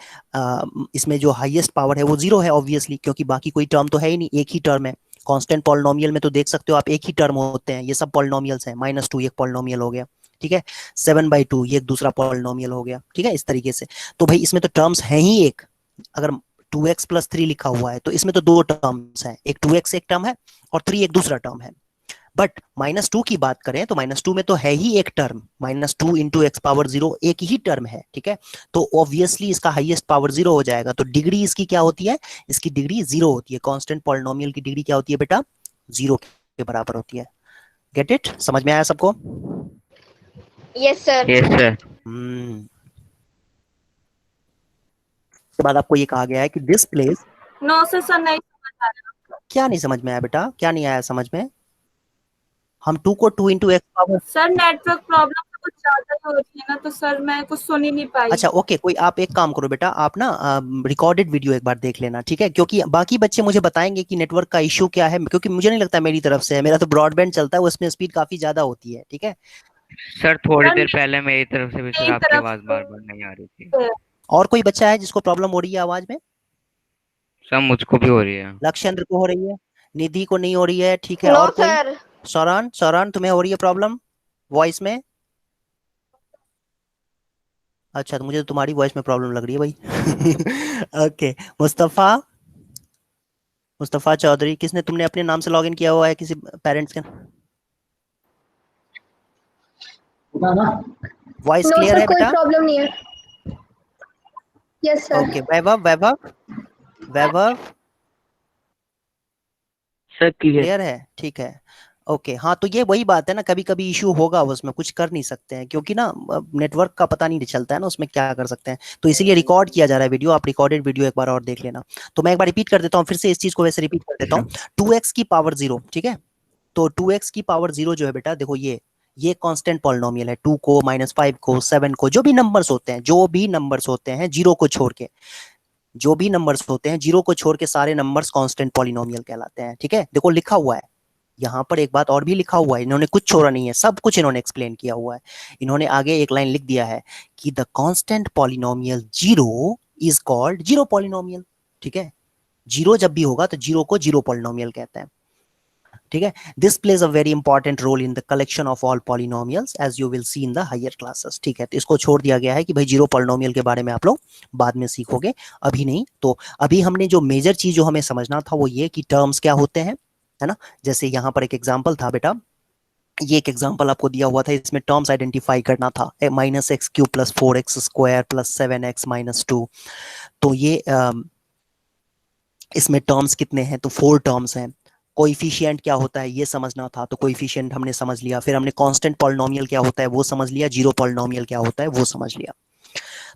इसमें जो हाईएस्ट पावर है वो 0 है, ऑब्वियसली, क्योंकि बाकी कोई टर्म तो है ही नहीं, एक ही टर्म है। कांस्टेंट पॉलिनोमियल में तो देख सकते हो आप, एक ही टर्म होते हैं, ये सब पॉलिनोमियल्स हैं। -2 एक पॉलिनोमियल हो गया, ठीक है। 7/2 ये एक दूसरा पॉलिनोमियल हो गया, ठीक है, इस तरीके से। तो भाई इसमें तो टर्म्स हैं ही एक, अगर 2x + 3 लिखा हुआ है तो इसमें तो 2 टर्म्स हैं, एक 2x एक टर्म है और 3 एक दूसरा टर्म है। बट -2 की बात करें तो -2 में तो है ही एक टर्म, -2 इंटू एक्स पावर 0 एक ही टर्म है, ठीक है। तो ऑब्वियसली इसका हाईएस्ट पावर 0 हो जाएगा, तो डिग्री इसकी क्या होती है, इसकी डिग्री 0 होती है। कांस्टेंट पॉलिनोमियल की डिग्री क्या होती है बेटा, 0 के बराबर होती है। गेट इट, समझ में आया सबको? Yes, sir. Yes sir. उसके बाद आपको ये कहा गया है कि दिस प्लेस, नो सर नहीं समझ आ रहा। क्या नहीं समझ में आया बेटा, क्या नहीं आया समझ में? हम 2 को 2 into x power, sir network problem कुछ ज्यादा ही हो रही है ना, तो सर मैं कुछ सुन ही नहीं पाई। अच्छा ओके, कोई आप एक काम करो बेटा, आप ना रिकॉर्डेड वीडियो एक बार देख लेना, ठीक है, क्योंकि बाकी बच्चे मुझे बताएंगे कि नेटवर्क का इश्यू क्या है, क्योंकि मुझे नहीं लगता मेरी तरफ से है, मेरा तो ब्रॉडबैंड चलता है, उसमें स्पीड काफी ज्यादा होती है, ठीक है। सर थोड़ी सर देर पहले मेरी तरफ से भी सर मेरी आपकी तरफ आवाज से बार बार नहीं आ रही थी। है। और कोई बच्चा है जिसको प्रॉब्लम हो रही है आवाज में? सर मुझको भी हो रही है। लक्ष्येंद्र को हो रही है, निधि को नहीं हो रही है, ठीक है, No, और कोई? sir. सौरान, सौरान तुम्हें हो रही है प्रॉब्लम वॉइस में? अच्छा, तो मुझे तो तुम्हारी वॉइस में प्रॉब्लम लग रही है भाई। ओके, मुस्तफा, मुस्तफा चौधरी, किसने, तुमने अपने नाम से लॉगिन किया हुआ है किसी पेरेंट्स के? वॉइस नो क्लियर सर, है कोई बेटा? प्रॉब्लम नहीं है। Yes sir. ओके, वैभव, वैभव, वैभव सर क्लियर। क्लियर है, ठीक है। ओके, हाँ, तो ये वही बात है ना, कभी कभी इशू होगा, उसमें कुछ कर नहीं सकते हैं, क्योंकि ना नेटवर्क का पता नहीं चलता है ना, उसमें क्या कर सकते हैं, तो इसीलिए रिकॉर्ड किया जा रहा है वीडियो, आप रिकॉर्डेड वीडियो एक बार और देख लेना। तो मैं एक बार रिपीट कर देता हूँ, फिर से इस चीज को वैसे रिपीट कर देता हूँ। 2x की पावर 0, ठीक है, तो 2x की पावर 0 जो है बेटा, देखो ये कांस्टेंट पॉलिनोमियल है, 2 को, -5 को, 7 को, जो भी नंबर्स होते हैं, जो भी नंबर्स होते हैं, जीरो को छोड़ के, जो भी नंबर्स होते हैं, जीरो को छोड़ के सारे नंबर्स कांस्टेंट पॉलिनोमियल कहलाते हैं, ठीक है। देखो लिखा हुआ है यहाँ पर, एक बात और भी लिखा हुआ है, इन्होंने कुछ छोड़ा नहीं है, सब कुछ इन्होंने एक्सप्लेन किया हुआ है। इन्होंने आगे एक लाइन लिख दिया है कि the constant polynomial zero is called zero polynomial, ठीक है। जीरो जब भी होगा तो जीरो को जीरो पॉलिनोमियल कहते हैं, ठीक है। This plays a very important role in the collection of all polynomials as you will see in the higher classes, ठीक है। तो इसको छोड़ दिया गया है कि भाई जीरो पॉलिनोमियल के बारे में आप लोग बाद में सीखोगे, अभी नहीं। तो अभी हमने जो मेजर चीज जो हमें समझना था वो ये कि टर्म्स क्या होते हैं, है ना। जैसे यहाँ पर एक एग्जाम्पल था बेटा, ये एक एग्जाम्पल आपको दिया हुआ था, इसमें टर्म्स आइडेंटिफाई करना था, -x³ + 4x² + 7x-2। तो ये इसमें टर्म्स कितने हैं, तो 4 टर्म्स हैं। कोएफिशिएंट क्या होता है ये समझना था, तो कोएफिशिएंट हमने समझ लिया, फिर हमने कांस्टेंट पॉलिनोमियल क्या होता है वो समझ लिया, जीरो पॉलिनोमियल क्या होता है वो समझ लिया।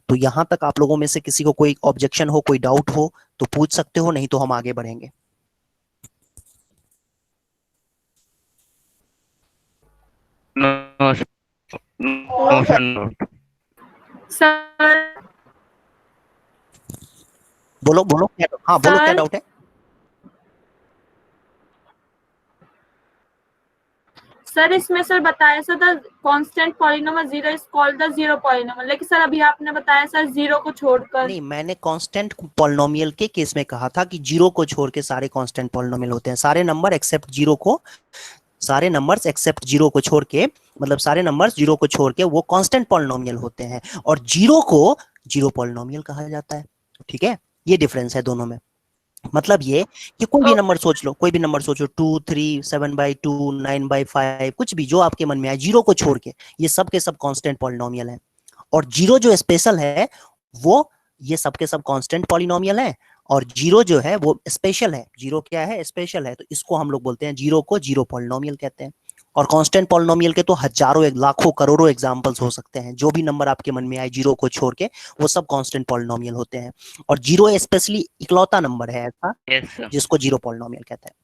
तो यहां तक आप लोगों में से किसी को कोई ऑब्जेक्शन हो, कोई डाउट हो तो पूछ सकते हो, नहीं तो हम आगे बढ़ेंगे। No no No, sir sir. No. Sir बोलो बोलो क्या, हाँ बोलो क्या सर डाउट है? सर इसमें सर बताया sir the constant polynomial zero is called the zero polynomial, लेकिन सर अभी आपने बताया सर जीरो को छोड़कर। नहीं, मैंने कांस्टेंट पॉलिनोमियल के केस में कहा था कि जीरो को छोड़ के सारे कांस्टेंट पॉलिनोमियल होते हैं, सारे नंबर एक्सेप्ट जीरो को, सारे नंबर्स एक्सेप्ट जीरो को छोड़ के, मतलब सारे नंबर्स जीरो को छोड़ के वो कांस्टेंट पॉलिनोमियल होते हैं, और जीरो को जीरो पॉलिनोमियल कहा जाता है, ठीक है। ये डिफरेंस है दोनों में। मतलब ये कि कोई भी नंबर सोच लो, कोई भी नंबर सोचो, 2, 3, 7/2, 9/5, कुछ भी जो आपके मन में आए, जीरो को छोड़ के ये सब के सब कांस्टेंट पॉलिनोमियल है। और जीरो जो स्पेशल है वो, ये सब के सब कांस्टेंट पॉलिनोमियल है, और जीरो जो है वो स्पेशल है। जीरो क्या है, स्पेशल है, तो इसको हम लोग बोलते हैं, जीरो को जीरो पॉलिनोमियल कहते हैं। और कांस्टेंट पॉलिनोमियल के तो हजारों, लाखों, करोड़ों एग्जांपल्स हो सकते हैं, जो भी नंबर आपके मन में आए जीरो को छोड़ के वो सब कांस्टेंट पॉलिनोमियल होते हैं। और जीरो स्पेशली इकलौता नंबर है ऐसा यस सर। जिसको जीरो पॉलिनोमियल कहते हैं।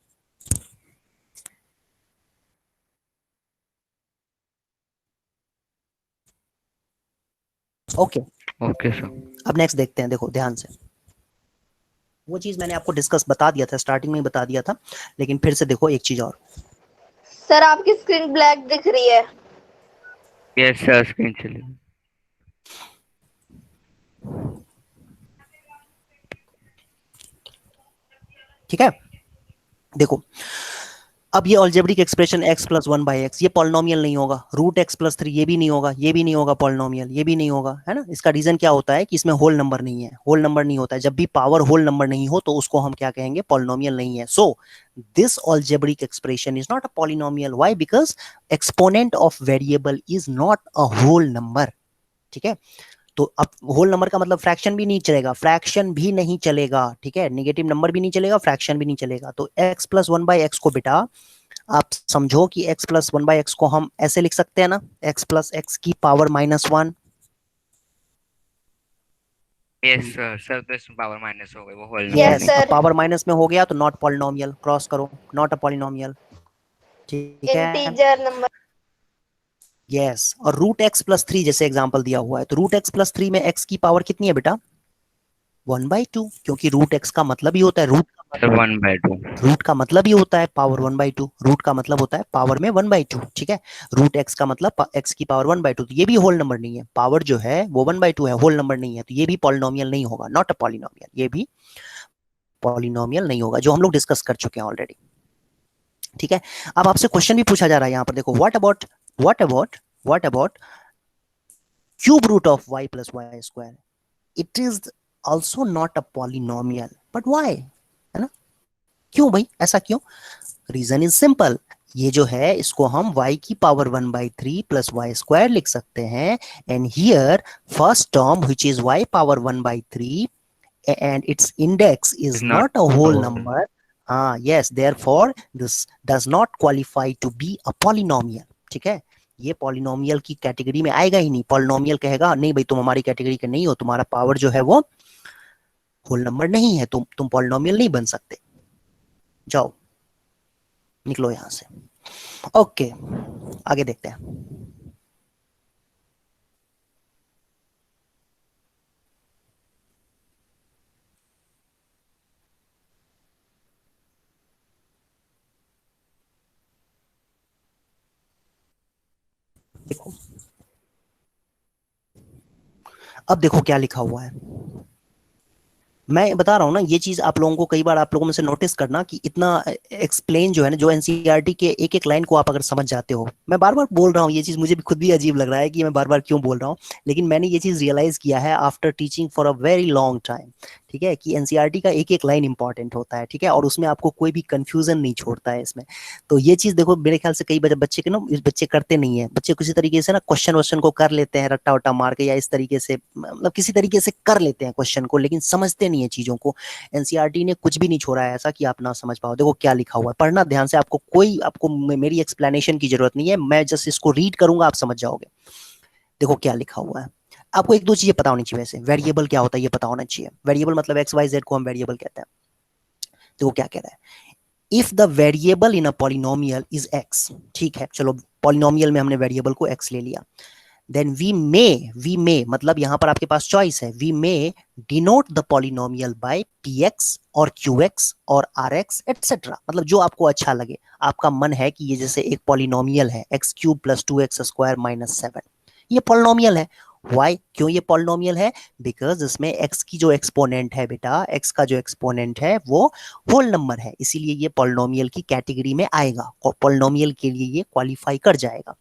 Okay, okay sir. अब नेक्स्ट देखते हैं, देखो ध्यान से, वो चीज मैंने आपको डिस्कस बता दिया था, स्टार्टिंग में ही बता दिया था, लेकिन फिर से देखो एक चीज और। सर आपकी स्क्रीन ब्लैक दिख रही है। यस सर स्क्रीन चली। ठीक है, देखो अब ये algebraic expression x plus 1/x ये पॉलिनोमियल नहीं होगा, रूट x प्लस 3 ये भी नहीं होगा, ये भी नहीं होगा पॉलिनोमियल, ये भी नहीं होगा, है ना। इसका रीजन क्या होता है कि इसमें होल नंबर नहीं है, होल नंबर नहीं होता है। जब भी पावर होल नंबर नहीं हो तो उसको हम क्या कहेंगे, पॉलिनोमियल नहीं है। So this algebraic expression is not a polynomial. Why? Because exponent of variable is not a whole number. ठीक है, तो अब होल नंबर का मतलब फ्रैक्शन भी नहीं चलेगा, फ्रैक्शन भी नहीं चलेगा, ठीक है, नेगेटिव नंबर भी नहीं चलेगा, फ्रैक्शन भी नहीं चलेगा। तो x प्लस 1/x को बेटा आप समझो कि x प्लस 1/x को हम ऐसे लिख सकते हैं ना, x प्लस x की पावर -1। यस सर, सर तो इसमें पावर माइनस हो गई, वो होल Yes, नंबर यस, नहीं। sir. पावर माइनस में हो गया तो नॉट पॉलिनोमियल, क्रॉस करो, नॉट अ पॉलिनोमियल। ठीक है, Integer number. यस। और रूट x प्लस 3 जैसे एग्जांपल दिया हुआ है, तो रूट x प्लस 3 में x की पावर कितनी है बेटा? 1/2, क्योंकि रूट x का मतलब ही होता है सर 1/2। रूट का मतलब ही होता है पावर 1/2, रूट का मतलब होता है पावर में 1/2। ठीक है, रूट x का मतलब x की पावर 1/2, तो ये भी होल नंबर नहीं है, पावर जो है वो 1/2 है, होल नंबर नहीं है, तो ये भी पॉलिनोमियल नहीं होगा, नॉट अ पॉलिनोमियल, ये भी पॉलिनोमियल नहीं होगा, जो हम लोग डिस्कस कर चुके हैं ऑलरेडी। ठीक है, अब आपसे क्वेश्चन भी पूछा जा रहा है यहाँ पर, देखो, what about cube root of y plus y square, it is also not a polynomial, but why, है ना, क्यों भाई, ऐसा क्यों? रीजन इज सिंपल, ये जो है इसको हम y की पावर 1/3 प्लस वाई स्क्वायर लिख सकते हैं, and here first term which is y power 1/3 and its index is is not not a whole number. Yes, therefore this does not qualify to be a polynomial. ठीक है, ये पॉलिनोमियल की कैटेगरी में आएगा ही नहीं। पॉलिनोमियल कहेगा नहीं भाई तुम हमारी कैटेगरी के नहीं हो, तुम्हारा पावर जो है वो होल नंबर नहीं है, तुम पॉलिनोमियल नहीं बन सकते, जाओ निकलो यहां से। ओके, आगे देखते हैं। देखो, अब देखो क्या लिखा हुआ है, मैं बता रहा हूँ ना, ये चीज आप लोगों को कई बार आप लोगों में से नोटिस करना कि इतना एक्सप्लेन जो है ना, जो एनसीईआरटी के एक एक लाइन को आप अगर समझ जाते हो, मैं बार बार बोल रहा हूँ ये चीज, मुझे भी खुद भी अजीब लग रहा है कि मैं बार बार क्यों बोल रहा हूँ, लेकिन मैंने ये चीज रियलाइज किया है after teaching for a very long time. ठीक है, कि एनसीईआरटी का एक एक लाइन इंपॉर्टेंट होता है, ठीक है, और उसमें आपको कोई भी कंफ्यूजन नहीं छोड़ता है इसमें। तो ये चीज देखो, मेरे ख्याल से कई बच्चे के ना, बच्चे करते नहीं है, बच्चे किसी तरीके से ना क्वेश्चन वश्चन को कर लेते हैं रट्टा वट्टा मार के, या इस तरीके से मतलब किसी तरीके से कर लेते हैं क्वेश्चन को, लेकिन समझते नहीं है चीजों को। एनसीईआरटी ने कुछ भी नहीं छोड़ा है ऐसा कि आप ना समझ पाओ। देखो क्या लिखा हुआ है, पढ़ना ध्यान से, आपको मेरी एक्सप्लेनेशन की जरूरत नहीं है, मैं जस्ट इसको रीड करूंगा, आप समझ जाओगे। देखो क्या लिखा हुआ है, आपको एक दो चीजें पता होनी चाहिए, वैसे वेरिएबल क्या होता है ये पता होना चाहिए। वेरिएबल मतलब एक्स वाई जेड को हम वेरिएबल कहते हैं। देखो क्या कह रहा है, if the variable in a polynomial is x, ठीक है, चलो पॉलिनोमियल में हमने वेरिएबल को एक्स ले लिया, देन वी मे मतलब यहां पर आपके पास चॉइस है, we may denote the polynomial by px और qx और rx एटसेट्रा, मतलब जो आपको अच्छा लगे। आपका मन है कि ये जैसे एक पॉलिनोमियल है x³ + 2x² - 7, ये पॉलिनोमियल है। वाई, क्यों ये पॉलिनोमियल है? बिकॉज इसमें x की जो एक्सपोनेंट है बेटा, x का जो एक्सपोनेंट है वो होल नंबर है, इसीलिए ये पॉलिनोमियल की कैटेगरी में आएगा, पॉलिनोमियल के लिए ये क्वालिफाई कर जाएगा।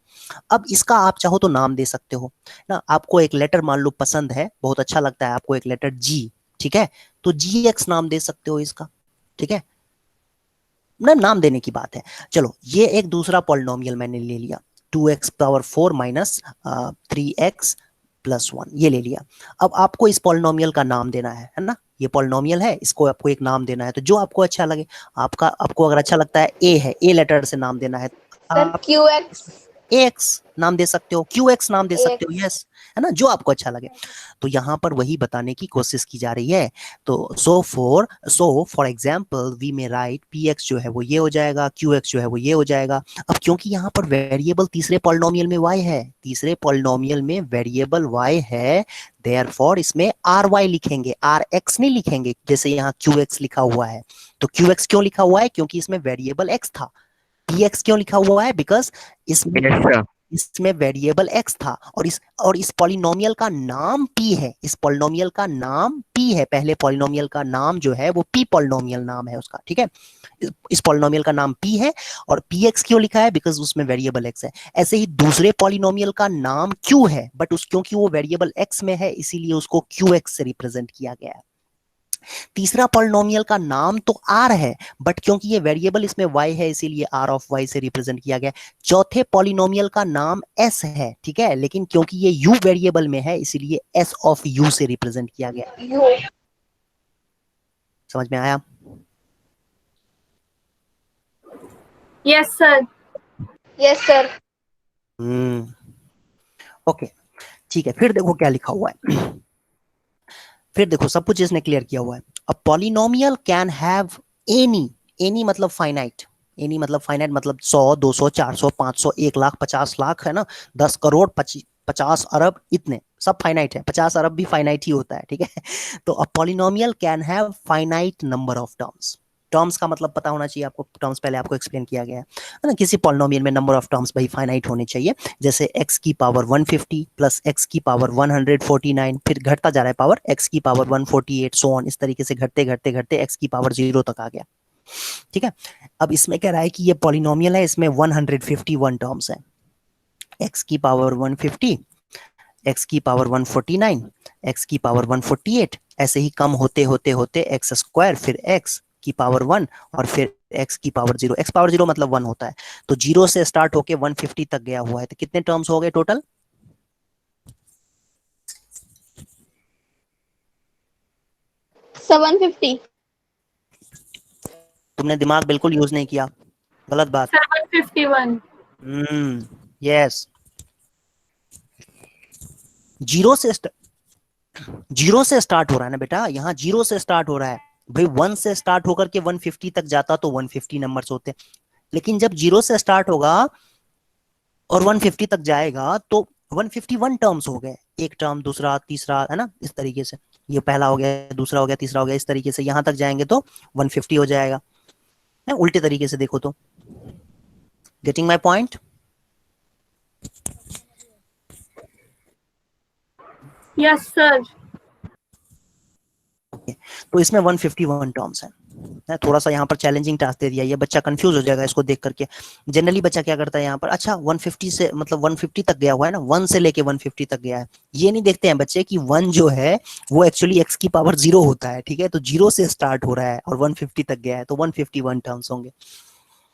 अब इसका आप चाहो तो नाम दे सकते हो ना, आपको एक लेटर मान लो पसंद है, बहुत अच्छा लगता है आपको एक लेटर जी, ठीक है, तो gx नाम दे सकते हो इसका, ठीक है ना, नाम देने की बात है। चलो ये एक दूसरा पॉलिनोमियल मैंने ले लिया, 2x⁴ - 3x + 1, ये ले लिया। अब आपको इस पॉलिनोमियल का नाम देना है ना, ये पॉलिनोमियल है, इसको आपको एक नाम देना है, तो जो आपको अच्छा लगे। आपको अगर अच्छा लगता है ए है, ए लेटर से नाम देना है, Sir, आप QX. AX नाम दे सकते हो, QX नाम दे सकते हो, AX. यस, है ना, जो आपको अच्छा लगे। तो यहाँ पर वही बताने की कोशिश की जा रही है। तो सो फॉर एग्जाम्पल वी में राइट PX जो है वो ये हो जाएगा, QX जो है वो ये हो जाएगा। अब क्योंकि यहाँ पर वेरिएबल तीसरे पॉलिनोमियल में y है, तीसरे पॉलिनोमियल में वेरिएबल y है, देयरफॉर इसमें RY लिखेंगे, RX नहीं लिखेंगे जैसे यहाँ QX लिखा हुआ है। तो QX क्यों लिखा हुआ है? क्योंकि इसमें वेरिएबल x था। px क्यों लिखा हुआ है? बिकॉज इसमें यस सर, इसमें वेरिएबल x था और इस पॉलिनोमियल का नाम p है। इस पॉलिनोमियल का नाम p है। पहले पॉलिनोमियल का नाम जो है वो p पॉलिनोमियल नाम है उसका, ठीक है। इस पॉलिनोमियल का नाम p है और px क्यों लिखा है? बिकॉज उसमें वेरिएबल x है। ऐसे ही दूसरे पॉलिनोमियल का नाम q है, बट उस क्योंकि वो वेरिएबल x में है इसीलिए उसको qx से रिप्रेजेंट किया गया है। तीसरा पॉलिनोमियल का नाम तो r है, बट क्योंकि ये वेरिएबल इसमें y है इसीलिए r ऑफ y से रिप्रेजेंट किया गया। चौथे पॉलिनोमियल का नाम s है, ठीक है, लेकिन क्योंकि ये u वेरिएबल में है इसीलिए s ऑफ u से रिप्रेजेंट किया गया। यू। समझ में आया? Yes sir. Yes sir. Okay, ठीक है। फिर देखो क्या लिखा हुआ है। फिर देखो सब कुछ इसने क्लियर किया हुआ है। A polynomial can have any, any मतलब फाइनाइट, एनी मतलब फाइनाइट मतलब 100, 200, 400, 500, 1 लाख, 50 लाख, है ना, 10 करोड़, 50 अरब, इतने सब फाइनाइट है। 50 अरब भी फाइनाइट ही होता है, ठीक है। तो a polynomial can have finite number of terms. Terms का मतलब पता होना चाहिए आपको। टर्म्स पहले आपको एक्सप्लेन किया गया है ना। किसी पॉलिनोमियल में नंबर ऑफ टर्म्स भाई फाइनाइट होने चाहिए। जैसे x की पावर 150 प्लस x की पावर 149, फिर घटता जा रहा है पावर, x की पावर 148, सो ऑन, इस तरीके से घटते घटते घटते x की पावर 0 तक आ गया, ठीक है। अब इसमें कह रहा है कि ये पॉलिनोमियल है, इसमें 151 टर्म्स है। x की पावर 150, x की पावर 149, x की पावर 148, ऐसे ही कम होते होते होते एक्स स्क्वायर, फिर x की पावर 1 और फिर x की पावर 0। x पावर 0 मतलब 1 होता है। तो 0 से स्टार्ट होके 150 तक गया हुआ है। तो कितने टर्म्स हो गए टोटल? 750। तुमने दिमाग बिल्कुल यूज नहीं किया, गलत बात। 751। यस। जीरो से जीरो से स्टार्ट हो रहा है ना बेटा, यहाँ जीरो से स्टार्ट हो रहा है। भाई 1 से स्टार्ट होकर के 150 तक जाता तो 150 नंबर्स होते, लेकिन जब जीरो से स्टार्ट होगा और 150 तक जाएगा तो 151 टर्म्स हो गए। एक टर्म, दूसरा, तीसरा, है ना, इस तरीके से। ये पहला हो गया, दूसरा हो गया, तीसरा हो गया, इस तरीके से यहां तक जाएंगे तो 150 हो जाएगा। उल्टे तरीके से देखो तो। Getting my point? Yes sir. तो इसमें 151 टर्म्स है। थोड़ा सा यहाँ पर चैलेंजिंग टास्क दे दिया, ये बच्चा कंफ्यूज हो जाएगा इसको देख करके। जनरली बच्चा क्या करता है यहाँ पर, अच्छा 150 से मतलब 150 तक गया हुआ है ना, 1 से लेके 150 तक गया है। ये नहीं देखते हैं बच्चे कि 1 जो है वो एक्चुअली x की पावर 0 होता है, ठीक है। तो 0 से स्टार्ट हो रहा है और 150 तक गया है तो 151 टर्म्स होंगे,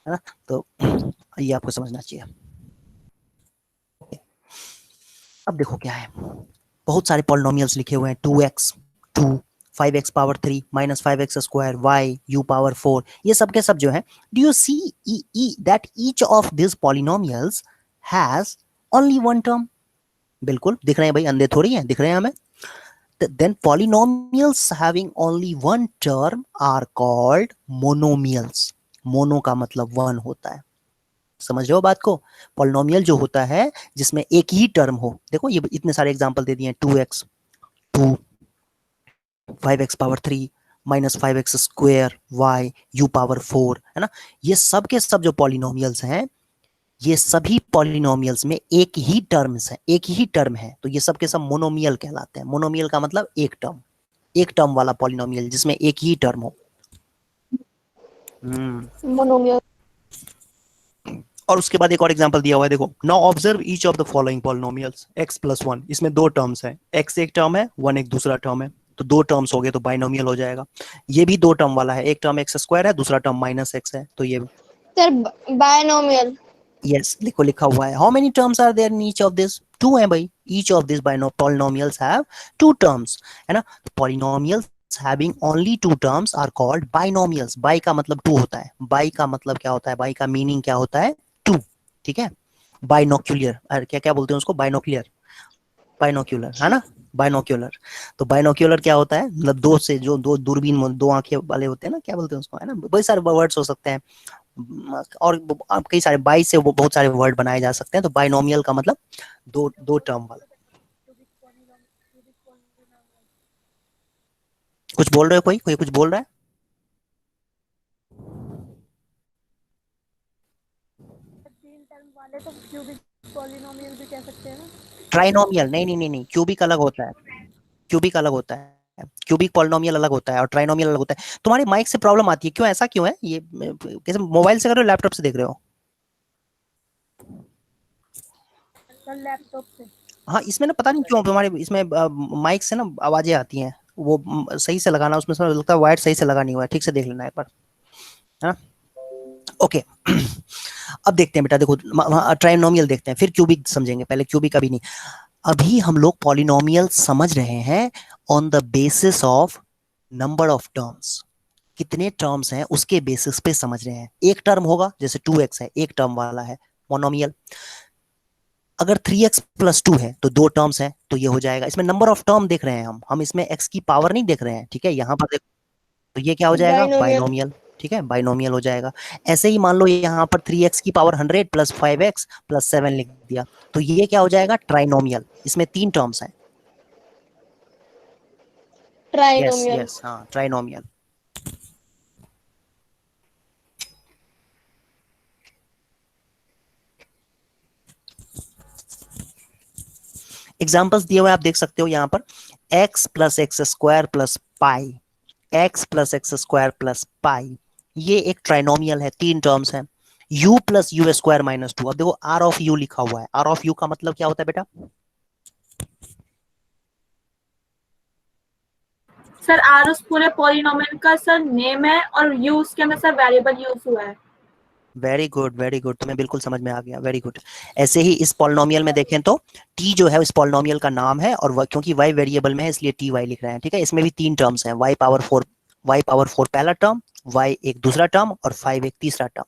है ना। तो ये आपको समझना चाहिए। अब देखो क्या है, बहुत सारे पॉलिनोमियल्स लिखे हुए हैं। 2x, 2, 5x power 3 minus 5x square, y, u power 4, ये सब के सब जो है। Do you see that each of this polynomials has only one term? बिल्कुल दिख रहे हैं भाई, अंधे थोड़ी हैं, दिख रहे हैं हमें। Then polynomials having only one term are called monomials. Mono का मतलब वन होता है, समझ रहे हो बात को। पॉलिनोमियल जो होता है जिसमें एक ही टर्म हो, देखो ये इतने सारे एग्जांपल दे दिए हैं। 2x, 2, 5x power 3 minus 5x square, y, u power 4, है ना। ये सब के सब जो पॉलिनोमियल्स हैं, ये सभी पॉलिनोमियल्स में एक ही टर्म्स है, एक ही टर्म है, तो ये सब के सब मोनोमियल कहलाते हैं। मोनोमियल का मतलब एक टर्म, एक टर्म वाला पॉलिनोमियल जिसमें एक ही टर्म हो। मोनोमियल। और उसके बाद एक और एग्जांपल दिया हुआ है, देखो। Now observe each of the following polynomials x plus 1, इसमें दो टर्म्स हैं, x एक टर्म है, 1 एक दूसरा टर्म है, तो दो टर्म्स हो गए तो बाइनोमियल हो जाएगा। ये भी दो टर्म वाला है, एक टर्म x स्क्वायर है, दूसरा टर्म माइनस x है, तो ये सर बायनोमियल। यस लिखो, लिखा हुआ है। How many terms are there in each of this? Two है भाई। Each of this polynomials have two terms, है ना। Polynomials having only two terms are called binomials. Bi का मतलब टू होता है, बाई का मतलब क्या होता है, बाई का मीनिंग क्या होता है, टू, ठीक है। बाइनोक्यूलर, क्या क्या बोलते हैं उसको, बाइनोक्यूलर, बाइनोक्यूलर, है ना, बाइनोक्यूलर। तो बाइनोक्यूलर क्या होता है, मतलब दो से जो दो दूरबीन, दो आंखें वाले होते हैं ना, क्या बोलते हैं उसको, है ना। बहुत सारे वर्ड्स हो सकते हैं और कई सारे, बाई से वो बहुत सारे वर्ड बनाए जा सकते हैं। तो बाइनोमियल का मतलब दो दो टर्म वाला। कुछ बोल रहे हो, कोई कोई कुछ बोल रहा है? पॉलिनोमियल भी कह सकते हैं ना। ट्राइनोमियल नहीं नहीं नहीं नहीं, क्यूबिक अलग होता है, क्यूबिक अलग होता है, क्यूबिक पॉलिनोमियल अलग होता है और ट्राइनोमियल अलग होता है। तुम्हारी माइक से प्रॉब्लम आती है, क्यों ऐसा क्यों है ये? कैसे मोबाइल से कर रहे हो, लैपटॉप से देख रहे हो? सर लैपटॉप से। हाँ, इसमें ना पता नहीं क्यों तुम्हारे इसमें माइक से ना आवाजें आती हैं, वो सही से लगाना, उसमें से लगता है वायर सही से लगा नहीं हुआ है, ठीक से देख लेना एक बार, है ना? ओके। अब देखते हैं बेटा, देखो ट्राइनोमियल देखते हैं, फिर क्यूबिक समझेंगे, पहले क्यूबिक अभी नहीं। अभी हम लोग पॉलिनोमियल समझ रहे हैं on the basis of number of terms, कितने टर्म्स हैं उसके बेसिस पे समझ रहे हैं। एक टर्म होगा, जैसे 2x है, एक टर्म वाला है मोनोमियल। अगर 3x प्लस 2 है तो दो टर्म्स हैं, तो ये हो जाएगा। इसमें नंबर ऑफ टर्म देख रहे हैं हम इसमें x की पावर नहीं देख रहे हैं, ठीक है? यहाँ पर देखो, तो ये क्या हो जाएगा? Binomial. बाइनोमियल, ठीक है, बाइनोमियल हो जाएगा। ऐसे ही मान लो यहाँ पर 3x की पावर 100 प्लस 5x प्लस 7 लिख दिया, तो ये क्या हो जाएगा? ट्राइनोमियल। इसमें 3 टर्म्स हैं। Yes Trinomial. यस, हाँ, ट्राइनोमियल। एग्जाम्पल्स दिए हुए आप देख सकते हो यहाँ पर, x plus x square plus pi, x plus x square plus pi, ये एक ट्राइनोमियल है, 3 टर्म्स हैं। u plus you square minus 2। अब देखो r ऑफ u लिखा हुआ है, r ऑफ u का मतलब क्या होता है बेटा? सर आर उस पूरे पॉलिनोमियल का सर नेम है और यू उसके अंदर सर वेरिएबल यूज हुआ है। वेरी गुड वेरी गुड, तुम्हें बिल्कुल समझ में आ गया, वेरी गुड। ऐसे ही इस पॉलिनोमियल में देखें तो t जो है इस पॉलिनोमियल का नाम है, और क्योंकि y वेरिएबल में है इसलिए ty लिख रहे हैं, ठीक है? इसमें भी 3 टर्म्स हैं, y पावर 4 पहला टर्म, y एक दूसरा टर्म और 5 एक तीसरा टर्म।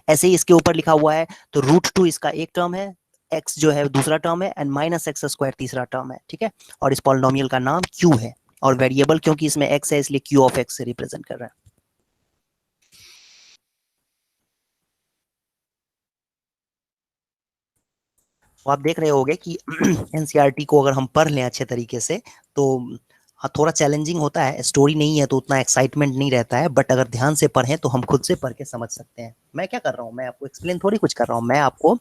ऐसे ही इसके ऊपर लिखा हुआ है, तो √2 इसका एक टर्म है, x जो है दूसरा टर्म है, एंड माइनस एक्स स्क्वायर तीसरा टर्म है, ठीक है? और इस पॉलिनोमियल का नाम q है, और वेरिएबल क्योंकि इसमें x है इसलिए q ऑफ x से रिप्रेजेंट कर रहा है। तो आप देख रहे होंगे कि एनसीईआरटी को अगर हम पढ़ लें अच्छे तरीके से तो हाँ, थोड़ा चैलेंजिंग होता है, स्टोरी नहीं है तो उतना एक्साइटमेंट नहीं रहता है, बट अगर ध्यान से पढ़ें तो हम खुद से पढ़ के समझ सकते हैं। मैं क्या कर रहा हूँ, मैं आपको एक्सप्लेन थोड़ी कुछ कर रहा हूँ, मैं आपको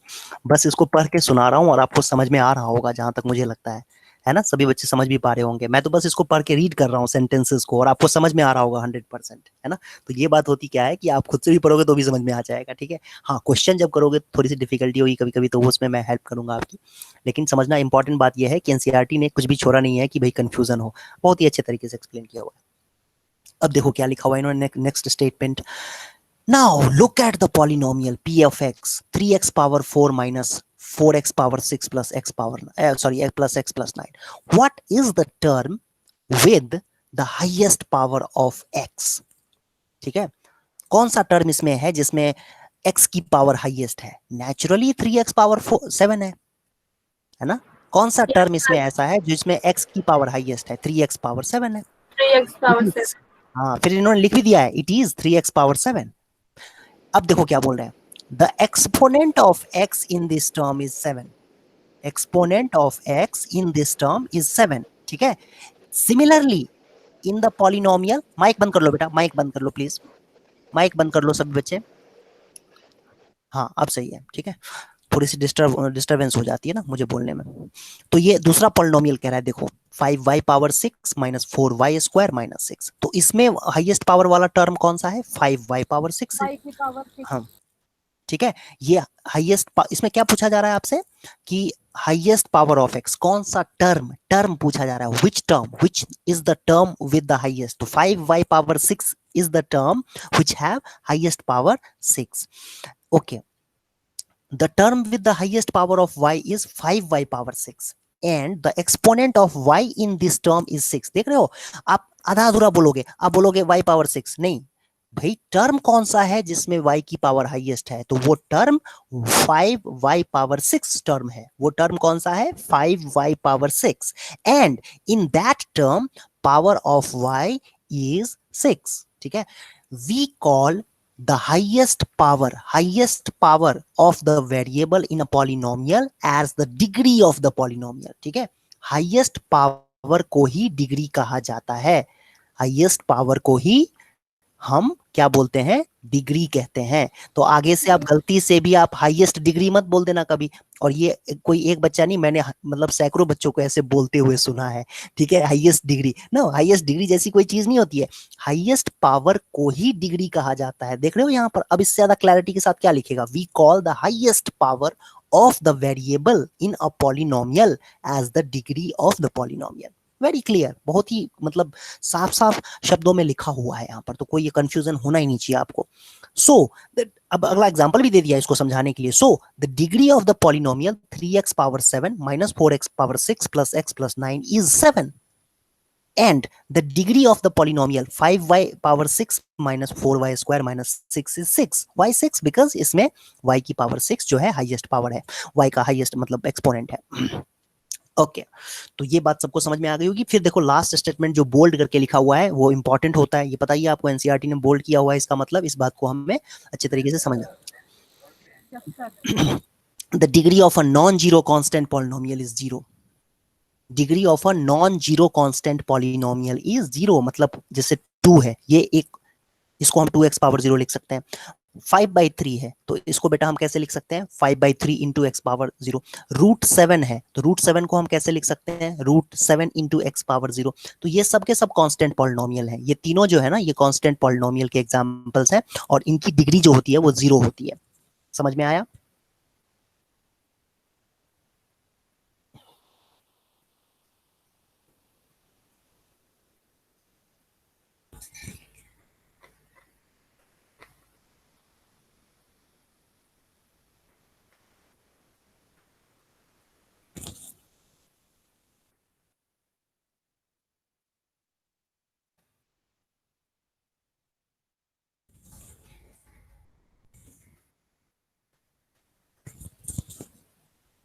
बस इसको पढ़ के सुना रहा हूँ और आपको समझ में आ रहा होगा जहां तक मुझे लगता है ना? सभी बच्चे समझ भी पा रहे होंगे। मैं तो बस इसको पढ़ के रीड कर रहा हूँ सेंटेंसेस को, और आपको समझ में आ रहा होगा 100%, है ना? तो ये बात होती क्या है कि आप खुद से भी पढ़ोगे तो भी समझ में आ जाएगा, ठीक है? हाँ, क्वेश्चन जब करोगे थोड़ी सी डिफिकल्टी होगी कभी कभी, तो उसमें मैं हेल्प करूंगा आपकी। लेकिन समझना इंपॉर्टेंट बात यह है कि एनसीईआरटी ने कुछ भी छोड़ा नहीं है कि भाई कंफ्यूजन हो, बहुत ही अच्छे तरीके से एक्सप्लेन किया हुआ है। अब देखो क्या लिखा हुआ है इन्होंने, next statement. Now look at the polynomial p of x 3x power 4 minus 4x power 6 plus x power plus x plus 9. What is the term with the highest power of x? ठीक है, कौन सा टर्म इसमें है जिसमें x की पावर हाईएस्ट है? नेचुरली 3x पावर 7 है ना? कौन सा टर्म इसमें ऐसा है जिसमें x की पावर हाईएस्ट है? 3x पावर 7 है। 3x power 7। हाँ, फिर इन्होंने लिख भी दिया है, इट इज 3x पावर 7। अब देखो क्या बोल रहे हैं, the exponent of x in this term is 7। Exponent of x in this term is 7, ठीक है? Similarly in the polynomial, mic बंद कर लो बेटा, माइक बंद कर लो प्लीज, माइक बंद कर लो सभी बच्चे। हाँ, अब सही है, ठीक है? थोड़ी सी डिस्टर्बेंस हो जाती है ना मुझे बोलने में। तो ये दूसरा पॉलिनोमियल कह रहा है, देखो 5y power 6 minus 4y square minus 6। तो इसमें हाईएस्ट पावर वाला टर्म कौन सा है? 5y पावर 6 है। हाँ, ठीक है? ये हाईएस्ट, इसमें क्या पूछा जा रहा है आपसे कि हाईएस्ट पावर ऑफ x, कौन सा टर्म पूछा जा रहा है, which is the term with the highest? तो 5y power 6 is the term which have highest power 6. Okay, the term with the highest power of y is 5y power 6 and the exponent of y in this term is 6. देख रहे हो आप, आधा अधूरा बोलोगे, आप बोलोगे y पावर 6, नहीं भाई, टर्म कौन सा है जिसमें y की पावर हाईएस्ट है? तो वो टर्म 5y पावर 6 टर्म है। वो टर्म कौन सा है? 5y power 6, and in that term power of y is 6, ठीक है? We call the highest power of the variable in a polynomial as the degree of the polynomial, ठीक है? हाईएस्ट पावर को ही डिग्री कहा जाता है, हाईएस्ट पावर को ही हम क्या बोलते हैं, डिग्री कहते हैं। तो आगे से आप गलती से भी आप हाईएस्ट डिग्री मत बोल देना कभी। और ये कोई एक बच्चा नहीं, मैंने मतलब सैकड़ों बच्चों को ऐसे बोलते हुए सुना है, ठीक है, हाईएस्ट डिग्री ना, हाईएस्ट डिग्री जैसी कोई चीज नहीं होती है। हाईएस्ट पावर को ही डिग्री कहा जाता है। देख रहे हो यहाँ पर, अब इससे ज्यादा क्लैरिटी के साथ क्या लिखेगा, we call the highest power of the variable in a polynomial as the degree of the polynomial. Very clear, बहुत ही मतलब साफ साफ शब्दों में लिखा हुआ है यहाँ पर, तो कोई ये कंफ्यूजन होना ही नहीं चाहिए आपको। सो अब अगला एग्जांपल भी दे दिया इसको समझाने के लिए। So the degree of the polynomial 3x power 7 minus 4x power 6 plus x plus 9 is 7 and the degree of the polynomial 5y power 6 minus 4y square minus 6 is 6. Why 6? Because इसमें y की पावर 6 जो है हाईएस्ट पावर है, y का हाईएस्ट मतलब एक्सपोनेंट है। ओके तो ये बात सबको समझ में आ गई होगी। फिर देखो लास्ट स्टेटमेंट जो बोल्ड करके लिखा हुआ है वो इंपॉर्टेंट होता है, ये बताइए आपको, एनसीईआरटी ने बोल्ड किया हुआ है, इसका मतलब इस बात को हमें अच्छे तरीके से समझना। The degree of a non zero constant polynomial is zero. Degree of a non zero constant polynomial is zero, मतलब जैसे 2 है, ये एक, इसको हम 2x पावर 0 लिख सकते हैं। 5/3 है तो इसको बेटा हम कैसे लिख सकते हैं, 5/3 इंटू एक्स पावर 0। √7 है तो √7 को हम कैसे लिख सकते हैं, √7 इंटू एक्स पावर 0। तो ये सब के सब कांस्टेंट पॉलिनोमियल हैं, ये तीनों जो है ना ये कांस्टेंट पॉलिनोमियल के एग्जांपल्स हैं, और इनकी डिग्री जो होती है वो 0 होती है। समझ में आया?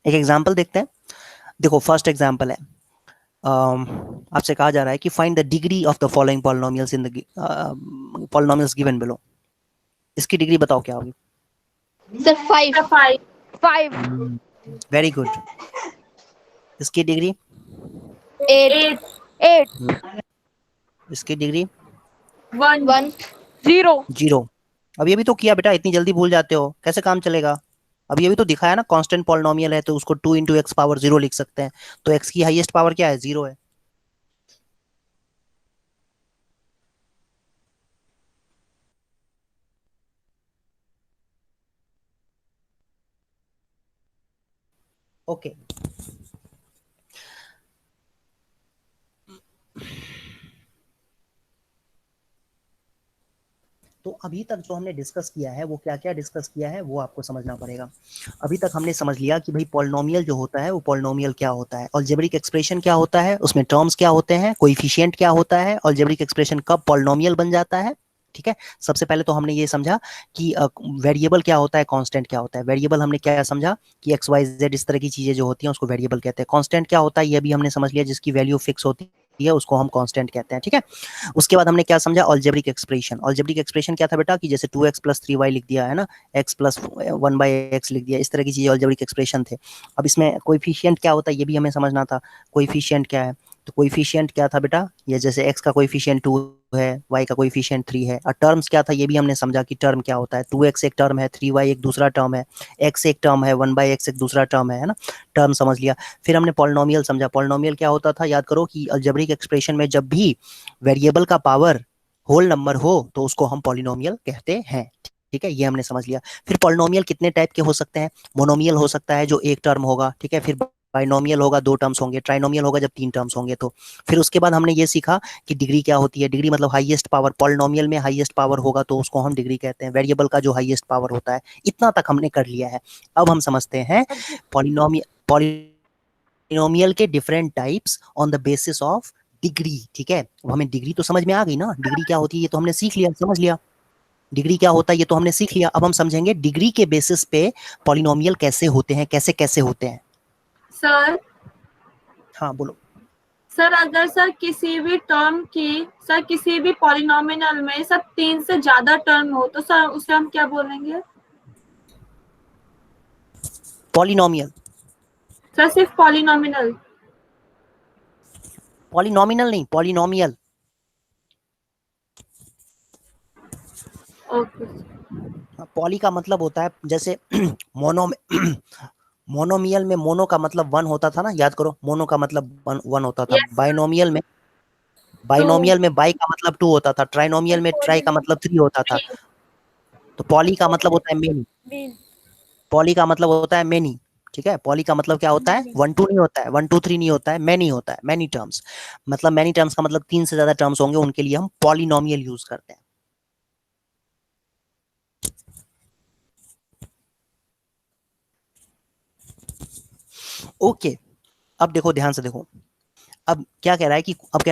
एक एग्जांपल देखते हैं। देखो फर्स्ट एग्जांपल है, आपसे कहा जा रहा है कि find the degree of the following polynomials in the polynomials given below. इसकी डिग्री बताओ क्या होगी? Sir, 5. 5. 5. Very good. इसकी डिग्री? 8. 8. 8. इसकी डिग्री? 1. 1. 0. 0। अब ये भी तो किया बेटा, इतनी जल्दी भूल जाते हो, कैसे काम चलेगा? अब ये भी तो दिखाया ना, कांस्टेंट पॉलिनोमियल है तो उसको 2 इंटू एक्स पावर 0 लिख सकते हैं, तो एक्स की हाईएस्ट पावर क्या है, 0 है। ओके तो अभी तक जो हमने डिस्कस किया है वो क्या क्या डिस्कस किया है वो आपको समझना पड़ेगा। अभी तक हमने समझ लिया कि भाई पॉलिनोमियल जो होता है वो पॉलिनोमियल क्या होता है, अलजेब्रिक एक्सप्रेशन क्या होता है, उसमें टर्म्स क्या होते हैं, कोएफिशिएंट क्या होता है, अलजेब्रिक एक्सप्रेशन कब पॉलिनोमियल बन जाता है। ठीक है, सबसे पहले तो हमने ये समझा कि वेरिएबल क्या होता है, कांस्टेंट क्या होता है। वेरिएबल हमने क्या समझा कि एक्स वाई जेड इस तरह की चीजें जो होती हैं उसको वेरिएबल कहते हैं। कांस्टेंट क्या होता है ये भी हमने समझ लिया, जिसकी वैल्यू फिक्स होती है उसको हम कांस्टेंट कहते हैं। ठीक है, उसके बाद हमने क्या समझा, अलजेब्रिक एक्सप्रेशन। अलजेब्रिक एक्सप्रेशन क्या था बेटा कि जैसे 2x प्लस 3y लिख दिया है ना, x प्लस 1/x लिख दिया, इस तरह की चीजें अलजेब्रिक एक्सप्रेशन थे। अब इसमें कोएफिशिएंट क्या होता है ये भी हमें समझना था, कोएफिशिएंट क्या है। तो कोएफिशिएंट क्या था बेटा, ये जैसे x का कोएफिशिएंट 2 है, y का कोएफिशिएंट 3 है। और टर्म्स क्या था ये भी हमने समझा कि टर्म क्या होता है, 2x एक टर्म है, 3y एक दूसरा टर्म है, x एक टर्म है, 1/x एक दूसरा टर्म है ना, टर्म समझ लिया। फिर हमने पॉलिनोमियल समझा, पॉलिनोमियल क्या होता था, याद करो कि अलजेब्रिक एक्सप्रेशन में जब भी वेरिएबल का पावर होल नंबर हो तो उसको हम पॉलिनोमियल कहते हैं। ठीक है, ये हमने समझ लिया। फिर पॉलिनोमियल कितने टाइप के हो सकते हैं, मोनोमियल हो सकता है जो एक टर्म होगा, ठीक है, फिर बाइनोमियल होगा 2 टर्म्स होंगे, ट्राइनोमियल होगा जब 3 टर्म्स होंगे। तो फिर उसके बाद हमने ये सीखा कि डिग्री क्या होती है। डिग्री मतलब हाईएस्ट पावर, पॉलिनोमियल में हाईएस्ट पावर होगा तो उसको हम डिग्री कहते हैं, वेरिएबल का जो हाईएस्ट पावर होता है। इतना तक हमने कर लिया है। अब हम समझते हैं पॉलिनोमियल के different types on the basis of degree. ठीक है, अब हमें डिग्री तो समझ में आ गई ना, डिग्री क्या होती है ये तो हमने सीख लिया, समझ लिया। डिग्री क्या होता है ये तो हमने सीख लिया। अब हम समझेंगे डिग्री के बेसिस पे पॉलिनोमियल कैसे होते हैं, कैसे कैसे होते हैं। सर हाँ बोलो। सर अगर सर किसी भी टर्म की, सर किसी भी पॉलिनोमियल में सर 3 से ज्यादा टर्म हो तो सर उसे हम क्या बोलेंगे? पॉलिनोमियल। सर सिर्फ पॉलिनोमियल? पॉलिनोमिनल नहीं, पॉलिनोमियल। ओके। पॉली का मतलब होता है जैसे मोनो मोनोमियल में मोनो का मतलब वन होता था ना, याद करो, मोनो का मतलब वन होता था। यस बाइनोमियल में टू बाई का मतलब टू होता था। ट्राइनोमियल में ट्राई का मतलब थ्री होता था। तो पॉली का मतलब होता है मेनी। मीन पॉली का मतलब होता है मेनी। ठीक है, पॉली का मतलब क्या होता है, वन टू नहीं होता है, वन टू थ्री नहीं होता है, मैनी होता है, मैनी टर्म्स। मतलब मैनी टर्म्स का मतलब तीन से ज्यादा टर्म्स होंगे, उनके लिए हम पॉलिनोमियल यूज करते हैं। ओके, अब देखो ध्यान से देखो। अब क्या कह रहा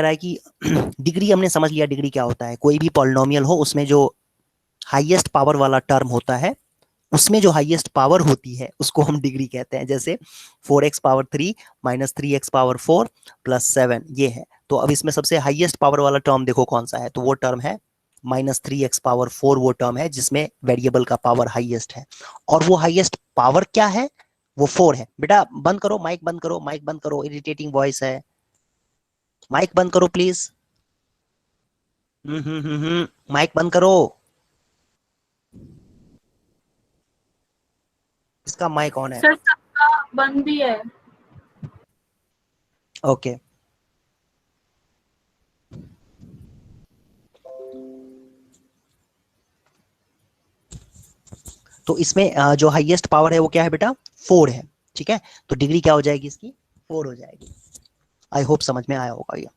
है कि डिग्री हमने समझ लिया, डिग्री क्या होता है। कोई भी पॉलिनोमियल हो उसमें जो हाईएस्ट पावर वाला टर्म होता है, उसमें जो हाईएस्ट पावर होती है उसको हम डिग्री कहते हैं। जैसे 4x power 3 minus 3x power 4 plus 7, ये है। तो अब इसमें सबसे हाईएस्ट पावर वाला टर्म देखो कौन सा है, तो वो टर्म है -3x पावर 4। वो टर्म है जिसमें वेरिएबल का पावर हाईएस्ट है, और वो हाईएस्ट पावर क्या है, वो 4 है। बेटा बंद करो माइक, बंद करो माइक, बंद करो, इरिटेटिंग वॉइस है। माइक बंद करो प्लीज। माइक बंद करो। इसका माइक ऑन है। सर, सबका बंद भी है। ओके, तो इसमें जो हाईएस्ट पावर है वो क्या है बेटा, 4 है। ठीक है, तो डिग्री क्या हो जाएगी इसकी, 4 हो जाएगी। आई होप समझ में आया होगा ये।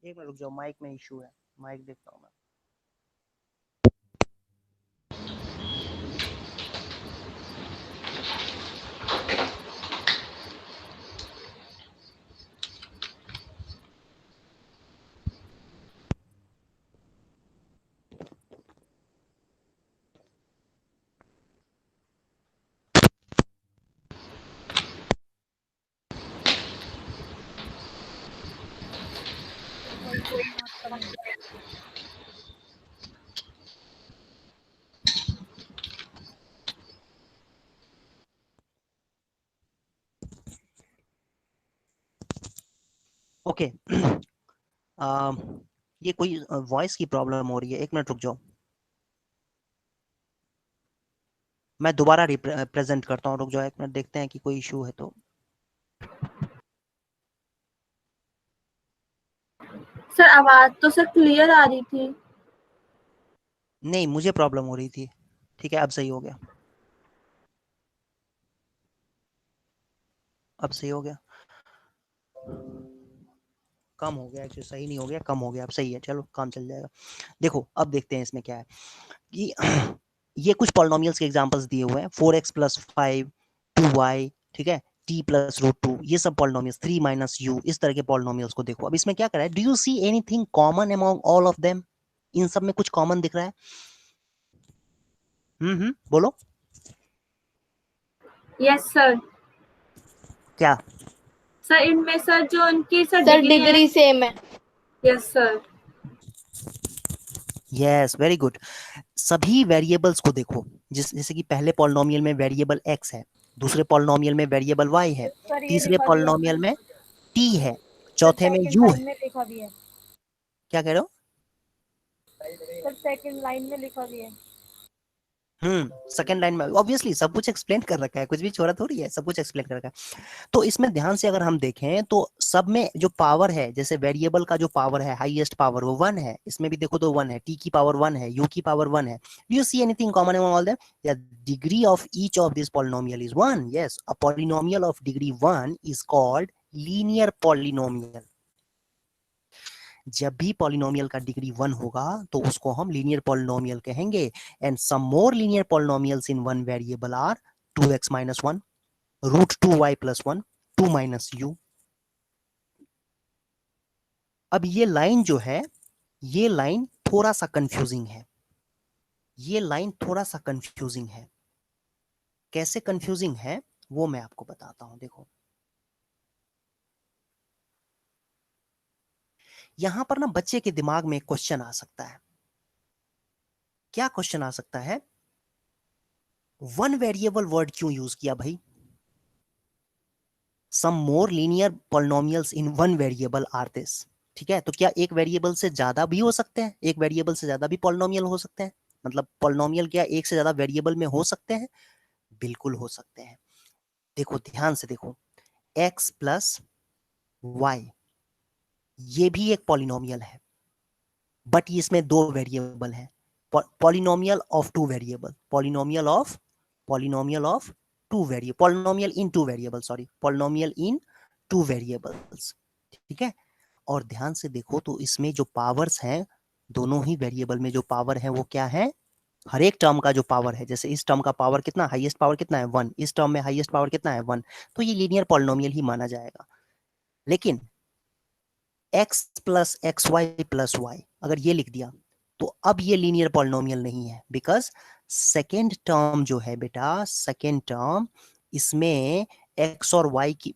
एक मिनट रुक जाओ, माइक में इशू है, माइक देखता हूँ मैं। वही कोई बात करना। ओके ये कोई वॉइस की प्रॉब्लम हो रही है, एक मिनट रुक जाओ, मैं दोबारा रिप्रेजेंट करता हूँ। रुक जाओ एक मिनट, देखते हैं कि कोई इशू है तो। सर, आवाज तो सर क्लियर आ रही थी। नहीं, मुझे प्रॉब्लम हो रही थी। ठीक है, अब सही हो गया, अब सही हो गया, कम हो गया, एक्चुअली सही नहीं हो गया, कम हो गया, अब सही है, चलो काम चल जाएगा। देखो अब देखते हैं इसमें क्या है कि ये कुछ पॉलिनोमियल्स के एग्जांपल्स दिए हुए हैं, 4x प्लस 5, 2y, ठीक है, t प्लस रूट 2, ये सब पॉलिनोमियल्स, 3 माइनस u, इस तरह के पॉलिनोमियल्स को देखो। अब इसमें क्या कर रहा है, do you see anything common among all of them? इन सब में कुछ कॉमन दिख रहा है? बोलो यस सर। क्या। सर, इनमें सर जो उनकी सर सर डिग्री है। डिग्री सेम है। Yes sir. Yes, very good. सभी वेरिएबल्स को देखो, जैसे कि पहले पॉलिनोमियल में वेरिएबल x है, दूसरे पॉलिनोमियल में वेरिएबल y है, सर ये तीसरे लिखा भी है। पॉलिनोमियल में t है, सर चौथे में सेकंड u लाइन है। में लिखा भी है। क्या कह रहे हो? सर सेकंड लाइन में लिखा भी है। सेकंड लाइन में ऑब्वियसली सब कुछ एक्सप्लेन कर रखा है, कुछ भी छोड़ा थोड़ी है, सब कुछ एक्सप्लेन कर रखा है। तो इसमें ध्यान से अगर हम देखें तो सब में जो पावर है, जैसे वेरिएबल का जो पावर है, हाईएस्ट पावर, वो 1 है। इसमें भी देखो तो 1 है, t की पावर 1 है, u की पावर 1 है। Do you see anything common among all them? या degree of each of this polynomial is 1? Yes, a polynomial of degree 1 is called linear polynomial. जब भी पॉलिनोमियल का डिग्री 1 होगा तो उसको हम लीनियर पॉलिनोमियल कहेंगे। And some more linear polynomials in one variable are 2x minus 1, root 2y plus 1, 2 minus u। अब ये लाइन जो है, ये लाइन थोड़ा सा कंफ्यूजिंग है, ये लाइन थोड़ा सा कंफ्यूजिंग है। कैसे कंफ्यूजिंग है, वो मैं आपको बताता हूं। देखो यहां पर ना बच्चे के दिमाग में एक क्वेश्चन आ सकता है। क्या क्वेश्चन आ सकता है? वन वेरिएबल वर्ड क्यों यूज किया भाई? Some more linear polynomials in one variable are this. ठीक है, तो क्या एक वेरिएबल से ज्यादा भी हो सकते हैं? एक वेरिएबल से ज्यादा भी पॉलिनोमियल हो सकते हैं? मतलब पॉलिनोमियल क्या एक से ज्यादा वेरिएबल में हो सकते हैं? बिल्कुल हो सकते हैं। देखो ध्यान से देखो, x प्लस वाई ये भी एक पॉलिनोमियल है, बट इसमें दो वेरिएबल है। Polynomial of two variable, polynomial of two variable, polynomial in two variable, sorry, polynomial in two variables. ठीक है, और ध्यान से देखो तो इसमें जो पावर्स हैं, दोनों ही वेरिएबल में जो पावर है वो क्या है? हर एक टर्म का जो पावर है, जैसे इस टर्म का पावर कितना, हाईएस्ट पावर कितना है 1, इस टर्म में हाईएस्ट पावर कितना है 1, तो ये लीनियर पॉलिनोमियल ही माना जाएगा। लेकिन x plus x y plus y अगर ये लिख दिया तो अब ये लीनियर पॉलिनोमियल नहीं है, बिकॉज सेकेंड टर्म जो है बेटा, सेकेंड टर्म इसमें x और y की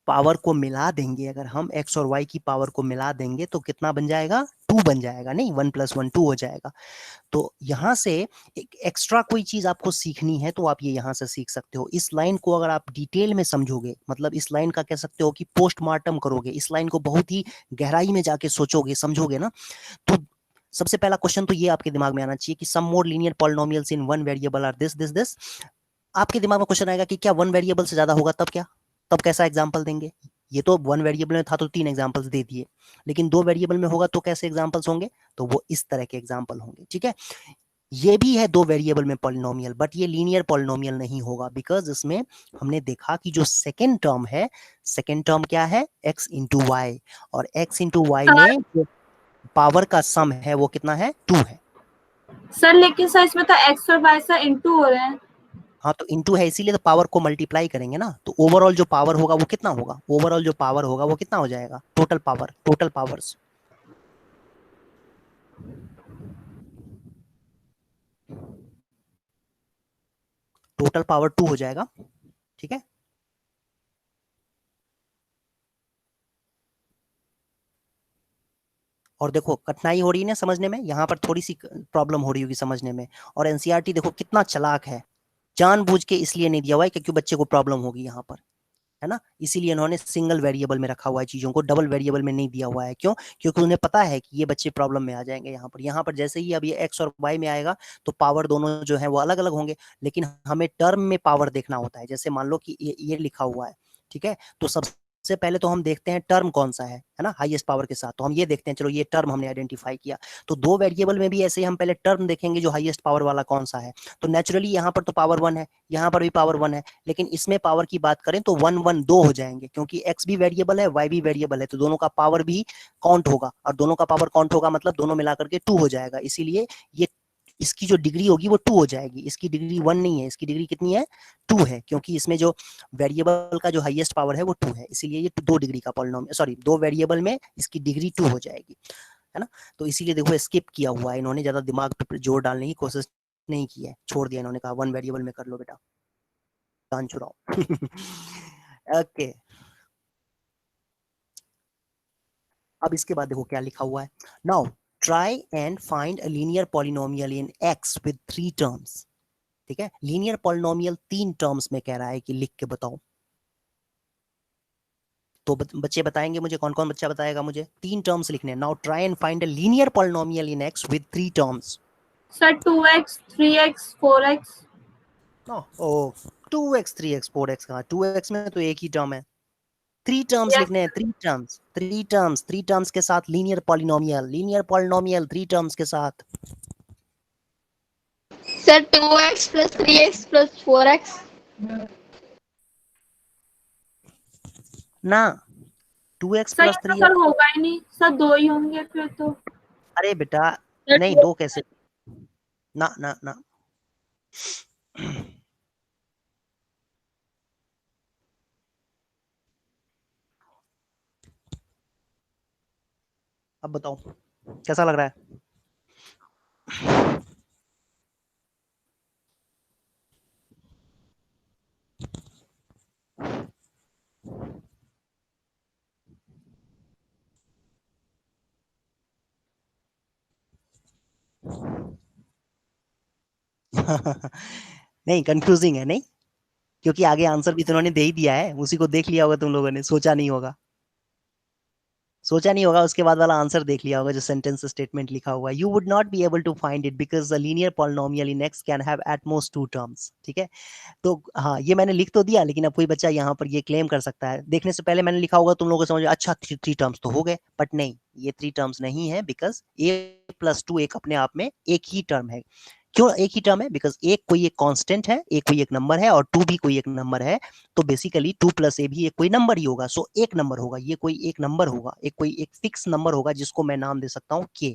पावर को मिला देंगे, अगर हम x और y की पावर को मिला देंगे तो कितना बन जाएगा? 2 बन जाएगा, नहीं 1 + 1 2 हो जाएगा। तो यहां से एक एक्स्ट्रा कोई चीज आपको सीखनी है तो आप ये यहां से सीख सकते हो। इस लाइन को अगर आप डिटेल में समझोगे, मतलब इस लाइन का कह सकते हो कि पोस्टमार्टम करोगे, इस लाइन को बहुत ही गहराई में जाके सोचोगे, समझोगे ना, तो सबसे पहला क्वेश्चन तो ये आपके दिमाग में आना चाहिए कि some more linear polynomials in one variable are this this this. आपके दिमाग में क्वेश्चन आएगा कि क्या वन वेरिएबल से ज्यादा होगा? तब क्या, तब कैसा एग्जाम्पल देंगे? ये तो वन वेरिएबल में था तो 3 एग्जांपल्स दे दिए, लेकिन 2 वेरिएबल में होगा तो कैसे एग्जांपल्स होंगे? तो वो इस तरह के एग्जांपल होंगे। ठीक है, ये भी है 2 वेरिएबल में पॉलिनोमियल, बट ये लीनियर पॉलिनोमियल नहीं होगा, बिकॉज इसमें हमने देखा कि जो सेकेंड टर्म है, सेकेंड टर्म क्या है? x इंटू वाई, और x इंटू वाई में जो पावर का सम है वो कितना है? 2 है। सर लेकिन सर इसमें तो x और y सर इंटू हो रहे हैं। हाँ तो इंटू है इसीलिए तो पावर को मल्टीप्लाई करेंगे ना, तो ओवरऑल जो पावर होगा वो कितना होगा? ओवरऑल जो पावर होगा वो कितना हो जाएगा? Total power, total powers, total power 2 हो जाएगा। ठीक है, और देखो कठिनाई हो रही है ना समझने में, यहाँ पर थोड़ी सी प्रॉब्लम हो रही होगी समझने में, और एनसीईआरटी देखो कितना चालाक है, जानबूझ के इसलिए नहीं दिया हुआ है क्योंकि बच्चे को प्रॉब्लम होगी यहाँ पर, है ना, इसीलिए इन्होंने सिंगल वेरिएबल में रखा हुआ है चीजों को, डबल वेरिएबल में नहीं दिया हुआ है। क्यों? क्योंकि उन्हें पता है कि ये बच्चे प्रॉब्लम में आ जाएंगे यहाँ पर। यहाँ पर जैसे ही अब ये x और y में आएगा तो पावर दोनों जो है वो अलग अलग होंगे, लेकिन हमें टर्म में पावर देखना होता है। जैसे मान लो कि ये लिखा हुआ है, ठीक है, तो सबसे पहले तो हम देखते हैं टर्म कौन सा है ना, हाईएस्ट पावर के साथ, तो हम ये देखते हैं, चलो ये टर्म हमने आइडेंटिफाई किया, तो 2 वेरिएबल में भी ऐसे ही हम पहले टर्म देखेंगे जो हाईएस्ट पावर वाला कौन सा है, तो नेचुरली यहाँ पर तो पावर 1 है, यहाँ पर भी पावर 1 है, लेकिन इसमें पावर की बात करें तो 1 1 2 हो जाएंगे, क्योंकि x भी वेरिएबल है, y भी वेरिएबल है, तो दोनों का पावर भी काउंट होगा, और दोनों का पावर काउंट होगा मतलब दोनों मिलाकर के 2 हो जाएगा, इसीलिए ये इसकी जो डिग्री होगी वो 2 हो जाएगी, इसकी डिग्री 1 नहीं है, इसकी डिग्री कितनी है? 2 है, क्योंकि इसमें जो वेरिएबल का जो हाईएस्ट पावर है वो 2 है, इसीलिए ये 2 डिग्री का पॉलिनोमियल, सॉरी 2 वेरिएबल में इसकी डिग्री 2 हो जाएगी, है ना। तो इसीलिए देखो स्किप किया हुआ है इन्होंने, ज्यादा दिमाग पे जोर डालने की कोशिश नहीं की है, छोड़ दिया इन्होंने, कहा 1 वेरिएबल में कर लो बेटा, कान चुराओ। ओके, अब इसके बाद देखो क्या लिखा हुआ है, now try and find a linear polynomial in x with 3 terms. ठीक है, लीनियर पॉलिनोमियल 3 टर्म्स में कह रहा है कि लिख के बताओ, तो बच्चे बताएंगे मुझे, कौन कौन बच्चा बताएगा मुझे? 3 टर्म्स लिखने हैं। Now try and find a linear polynomial in x with 3 terms. Sir 2x 3x 4x। Oh 2x 3x 4x कहाँ, 2x में तो एक ही टर्म है, 3 टर्म्स लिखने हैं, 3 टर्म्स, 3 टर्म्स के साथ linear polynomial, linear polynomial 3 terms के साथ। Sir, 2x plus 3x plus 4x. ना 2x सर प्लस ये तो 3, सर होगा ही नहीं सर, 2 ही होंगे फिर तो। अरे बेटा सर, नहीं 2 कैसे, ना ना ना, अब बताओ कैसा लग रहा है? नहीं, कंफ्यूजिंग है नहीं, क्योंकि आगे आंसर भी तो उन्होंने दे ही दिया है, उसी को देख लिया होगा तुम लोगों ने, सोचा नहीं होगा, उसके बाद वाला आंसर देख लिया होगा जो सेंटेंस स्टेटमेंट लिखा हुआ है। You would not be able to find it because a linear polynomial in x can have at most 2 terms. ठीक है, तो हाँ ये मैंने लिख तो दिया, लेकिन अब कोई बच्चा यहाँ पर ये क्लेम कर सकता है, देखने से पहले मैंने लिखा होगा तुम लोगों को समझ अच्छा 3 टर्म्स तो हो गए, बट नहीं, ये 3 टर्म्स नहीं है, बिकॉज a+2 एक अपने आप में एक ही टर्म है। क्यों एक ही टर्म है? बिकॉज एक कोई एक कांस्टेंट है, एक कोई एक नंबर है, और 2 भी कोई एक नंबर है, तो बेसिकली 2 + a भी एक कोई नंबर ही होगा, सो एक नंबर होगा, ये कोई एक नंबर होगा, एक कोई एक फिक्स नंबर होगा जिसको मैं नाम दे सकता हूँ k,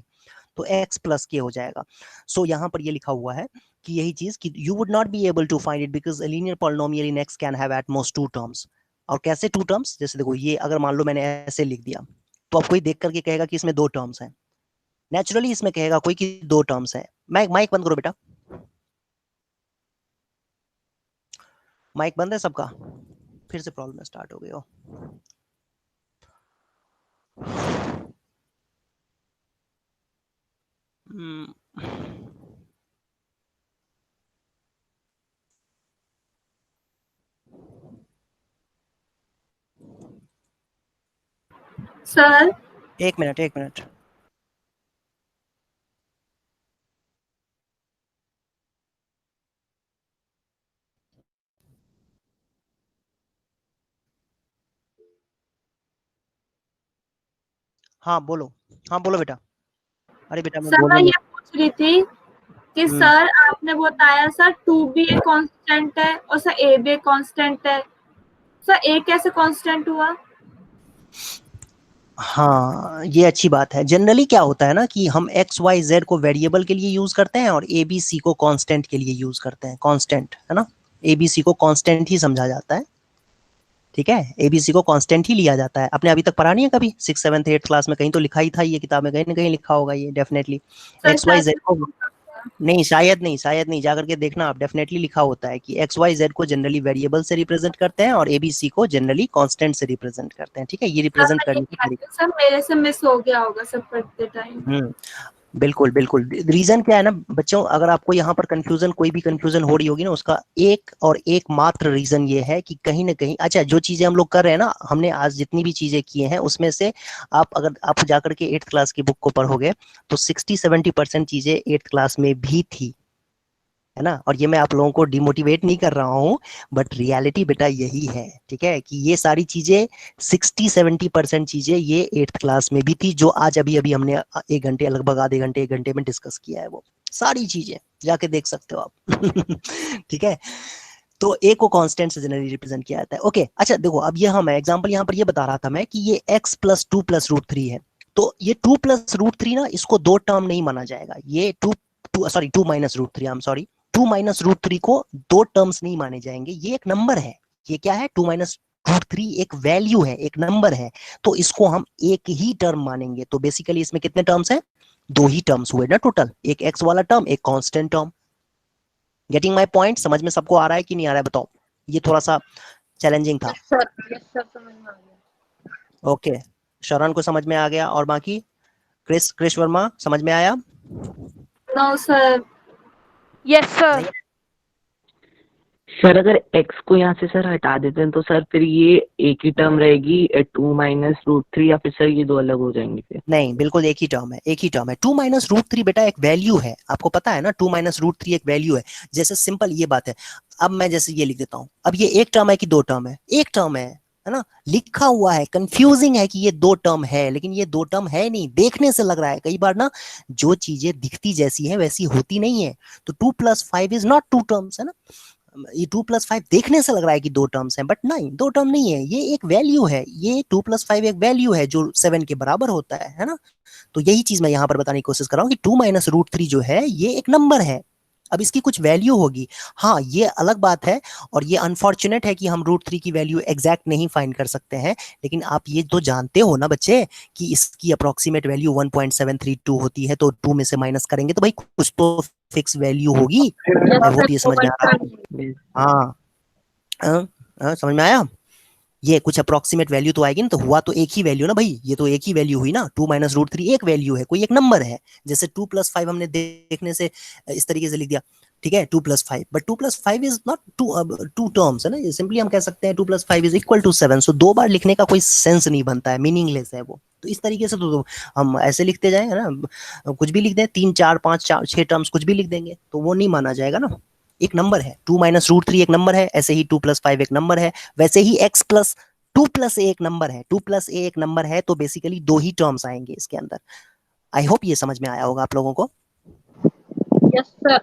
तो x + k हो जाएगा। सो यहाँ पर ये लिखा हुआ है कि यही चीज कि you would not be able to find it because a linear polynomial in x can have at most 2 terms. और कैसे 2 टर्म्स? जैसे देखो, ये अगर मान लो मैंने ऐसे लिख दिया, तो अब कोई देख करके कहेगा कि इसमें 2 टर्म्स हैं, नेचुरली इसमें कहेगा कोई कि 2 टर्म्स है। माइक बंद करो बेटा, माइक बंद है सबका, फिर से प्रॉब्लम स्टार्ट हो गई हो। सर एक मिनट। हाँ बोलो, हाँ बोलो बेटा। अरे बेटा मैं सर बोल मैं ही नहीं। ये पूछ रही थी कि सर आपने बताया सर 2 भी एक कांस्टेंट है और सर a भी एक कांस्टेंट है, सर a कैसे कांस्टेंट हुआ? हाँ ये अच्छी बात है। जनरली क्या होता है ना कि हम एक्स वाई जेड को वेरिएबल के लिए यूज करते हैं और ए बी सी को कांस्टेंट के लिए यूज करते हैं। कांस्टेंट है ना, ए बी सी को कांस्टेंट ही समझा जाता है। ठीक है, एबीसी को कांस्टेंट ही लिया जाता है। आपने अभी तक पढ़ा नहीं है कभी 6th 7th 8th क्लास में? कहीं तो लिखा ही था, ये किताब में कहीं ना कहीं लिखा होगा ये डेफिनेटली। सर एक्स वाई शायद जेड को नहीं, शायद नहीं, जा करके देखना आप, डेफिनेटली लिखा होता है कि एक्स वाई जेड को जनरली वेरिएबल से रिप्रेजेंट करते हैं और एबीसी को जनरली कांस्टेंट से रिप्रेजेंट करते हैं। ठीक है, ये सर रिप्रेजेंट मैं ये करने की कहती हूँ, सर मेरे से मिस हो गया होगा सब पढ़ते टाइम। बिल्कुल बिल्कुल। रीजन क्या है ना बच्चों, अगर आपको यहाँ पर कंफ्यूजन, कोई भी कंफ्यूजन हो रही होगी ना, उसका एक और एक मात्र रीजन ये है कि कहीं ना कहीं, अच्छा जो चीजें हम लोग कर रहे हैं ना, हमने आज जितनी भी चीजें किए हैं उसमें से अगर आप जाकर के 8th क्लास की बुक को पढ़ोगे तो 60-70% चीजें 8th क्लास में भी थी, है ना। और ये मैं आप लोगों को डिमोटिवेट नहीं कर रहा हूँ, बट रियलिटी बेटा यही है। ठीक है, कि ये सारी चीजें 60-70% चीजें ये 8th क्लास में भी थी, जो आज अभी अभी हमने 1 घंटे, लगभग आधे घंटे 1 घंटे में डिस्कस किया है, वो सारी चीजें जाके देख सकते हो आप। ठीक है, तो ए को कांस्टेंट से जनरली रिप्रेजेंट किया जाता है। ओके, अच्छा देखो, अब ये हम एग्जांपल यहाँ पर ये बता रहा था मैं कि ये x + 2 + √3 है, तो ये 2 + √3 ना, इसको 2 टर्म नहीं माना जाएगा। ये 2 2 -√3, आई एम सॉरी, 2 -√3 को 2 टर्म्स नहीं माने जाएंगे। ये एक नंबर है, ये क्या है, 2 -√3 एक वैल्यू है, एक नंबर है, तो इसको हम एक ही टर्म मानेंगे। तो बेसिकली इसमें कितने टर्म्स हैं? 2 ही टर्म्स हुए ना टोटल, एक x वाला टर्म, एक constant term. Getting my point? समझ में सबको आ रहा है कि नहीं आ रहा है बताओ? ये थोड़ा सा चैलेंजिंग था। सर समझ में आ गया। ओके, शरण को समझ में आ गया, और बाकी क्रिश वर्मा समझ में आया? No sir. Yes sir. Sir अगर x को यहाँ से सर हटा देते हैं तो सर फिर ये एक ही टर्म रहेगी 2 - √3, या फिर सर ये 2 अलग हो जाएंगे फिर? नहीं, बिल्कुल एक ही टर्म है, एक ही टर्म है। 2 -√3 बेटा एक वैल्यू है, आपको पता है ना, 2 -√3 एक वैल्यू है। जैसे सिंपल ये बात है, अब मैं जैसे ये लिख देता हूँ, अब ये एक टर्म है कि 2 टर्म है? एक टर्म है ना, लिखा हुआ है, कंफ्यूजिंग है कि ये 2 टर्म है, लेकिन ये 2 टर्म है नहीं, देखने से लग रहा है। कई बार ना जो चीजें दिखती जैसी है वैसी होती नहीं है, तो 2 + 5 इज नॉट 2 टर्म्स, है ना। ये 2 + 5 देखने से लग रहा है कि 2 टर्म्स हैं, बट नहीं, 2 टर्म नहीं है, ये एक वैल्यू है। ये 2 + 5 एक वैल्यू है जो 7 के बराबर होता है ना। तो यही चीज मैं यहाँ पर बताने की कोशिश कर रहा हूँ कि 2 -√3 जो है ये एक नंबर है, अब इसकी कुछ वैल्यू होगी। हाँ ये अलग बात है, और ये अनफॉर्चुनेट है कि हम √3 की वैल्यू एग्जैक्ट नहीं फाइंड कर सकते हैं, लेकिन आप ये तो जानते हो ना बच्चे कि इसकी अप्रोक्सीमेट वैल्यू 1.732 होती है, तो 2 में से माइनस करेंगे तो भाई कुछ तो फिक्स वैल्यू होगी। आई होप ये समझ में आ रहा है। हाँ समझ में आया? ये कुछ अप्रोक्सीमेट वैल्यू तो आएगी ना, तो हुआ तो एक ही वैल्यू ना भाई, ये तो एक ही वैल्यू हुई ना। 2 -√3 एक वैल्यू है, कोई एक नंबर है। जैसे 2 + 5 हमने देखने से इस तरीके से लिख दिया, ठीक है, 2+5, but 2+5 is not two terms है ना, ये सिंपली हम कह सकते हैं 2+5 इज इक्वल टू 7। सो 2 बार लिखने का कोई सेंस नहीं बनता है, मीनिंगलेस है वो। तो इस तरीके से तो हम ऐसे लिखते जाएंगे ना, कुछ भी लिख दें, 3 4 5 4 6 टर्म्स कुछ भी लिख देंगे तो वो नहीं माना जाएगा ना। एक नंबर है 2 - √3 एक नंबर है, ऐसे ही 2+5 एक नंबर है, वैसे ही x+2+a एक नंबर है, 2+a एक नंबर है, तो बेसिकली 2 ही टर्म्स आएंगे इसके अंदर। आई होप ये समझ में आया होगा आप लोगों को। Yes, sir.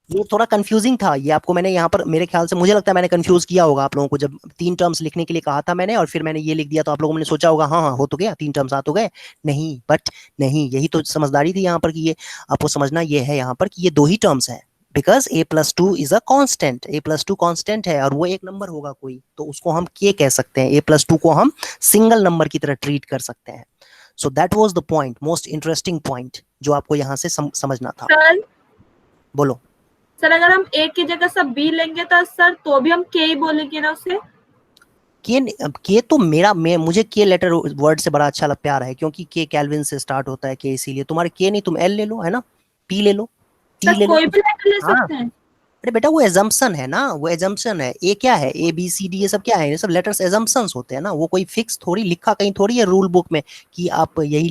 ये थोड़ा कंफ्यूजिंग था, ये आपको मैंने यहाँ पर मेरे ख्याल से, मुझे लगता है मैंने कंफ्यूज किया होगा आप लोगों को, जब 3 टर्म्स लिखने के लिए कहा था मैंने और फिर मैंने ये लिख दिया, तो आप लोगों ने सोचा होगा हाँ हाँ हो तो गया, 3 टर्म्स आ तो गए। नहीं, बट नहीं, यही तो समझदारी थी यहाँ पर कि ये आपको समझना ये है यहाँ पर कि ये 2 ही टर्म्स है, because a+2 is a constant, a+2 constant है और वो एक नंबर होगा कोई, तो उसको हम k कह सकते हैं, a+2 को हम सिंगल नंबर की तरह ट्रीट कर सकते हैं। So that was the point, most interesting point जो आपको यहाँ से समझना था। सर बोलो। सर अगर हम ए की जगह सब बी लेंगे तो सर तो भी हम के ही बोलेंगे ना उसे। के तो मुझे के लेटर वर्ड से बड़ा अच्छा प्यार है, क्योंकि के कैल्विन से स्टार्ट होता है, के इसीलिए तुम्हारे के नहीं, तुम एल ले लो, है ना, पी ले लो, टी सर ले लो। कोई भी लेटर ले हाँ, सकते हैं। अरे बेटा वो एजम्पशन है ना, वो एजम्पशन है। ए क्या है, ए बी सी डी ये सब क्या है, ये सब लेटर्स एजम्पशंस होते हैं ना, वो कोई फिक्स थोड़ी लिखा कहीं थोड़ी है रूल बुक में कि आप यही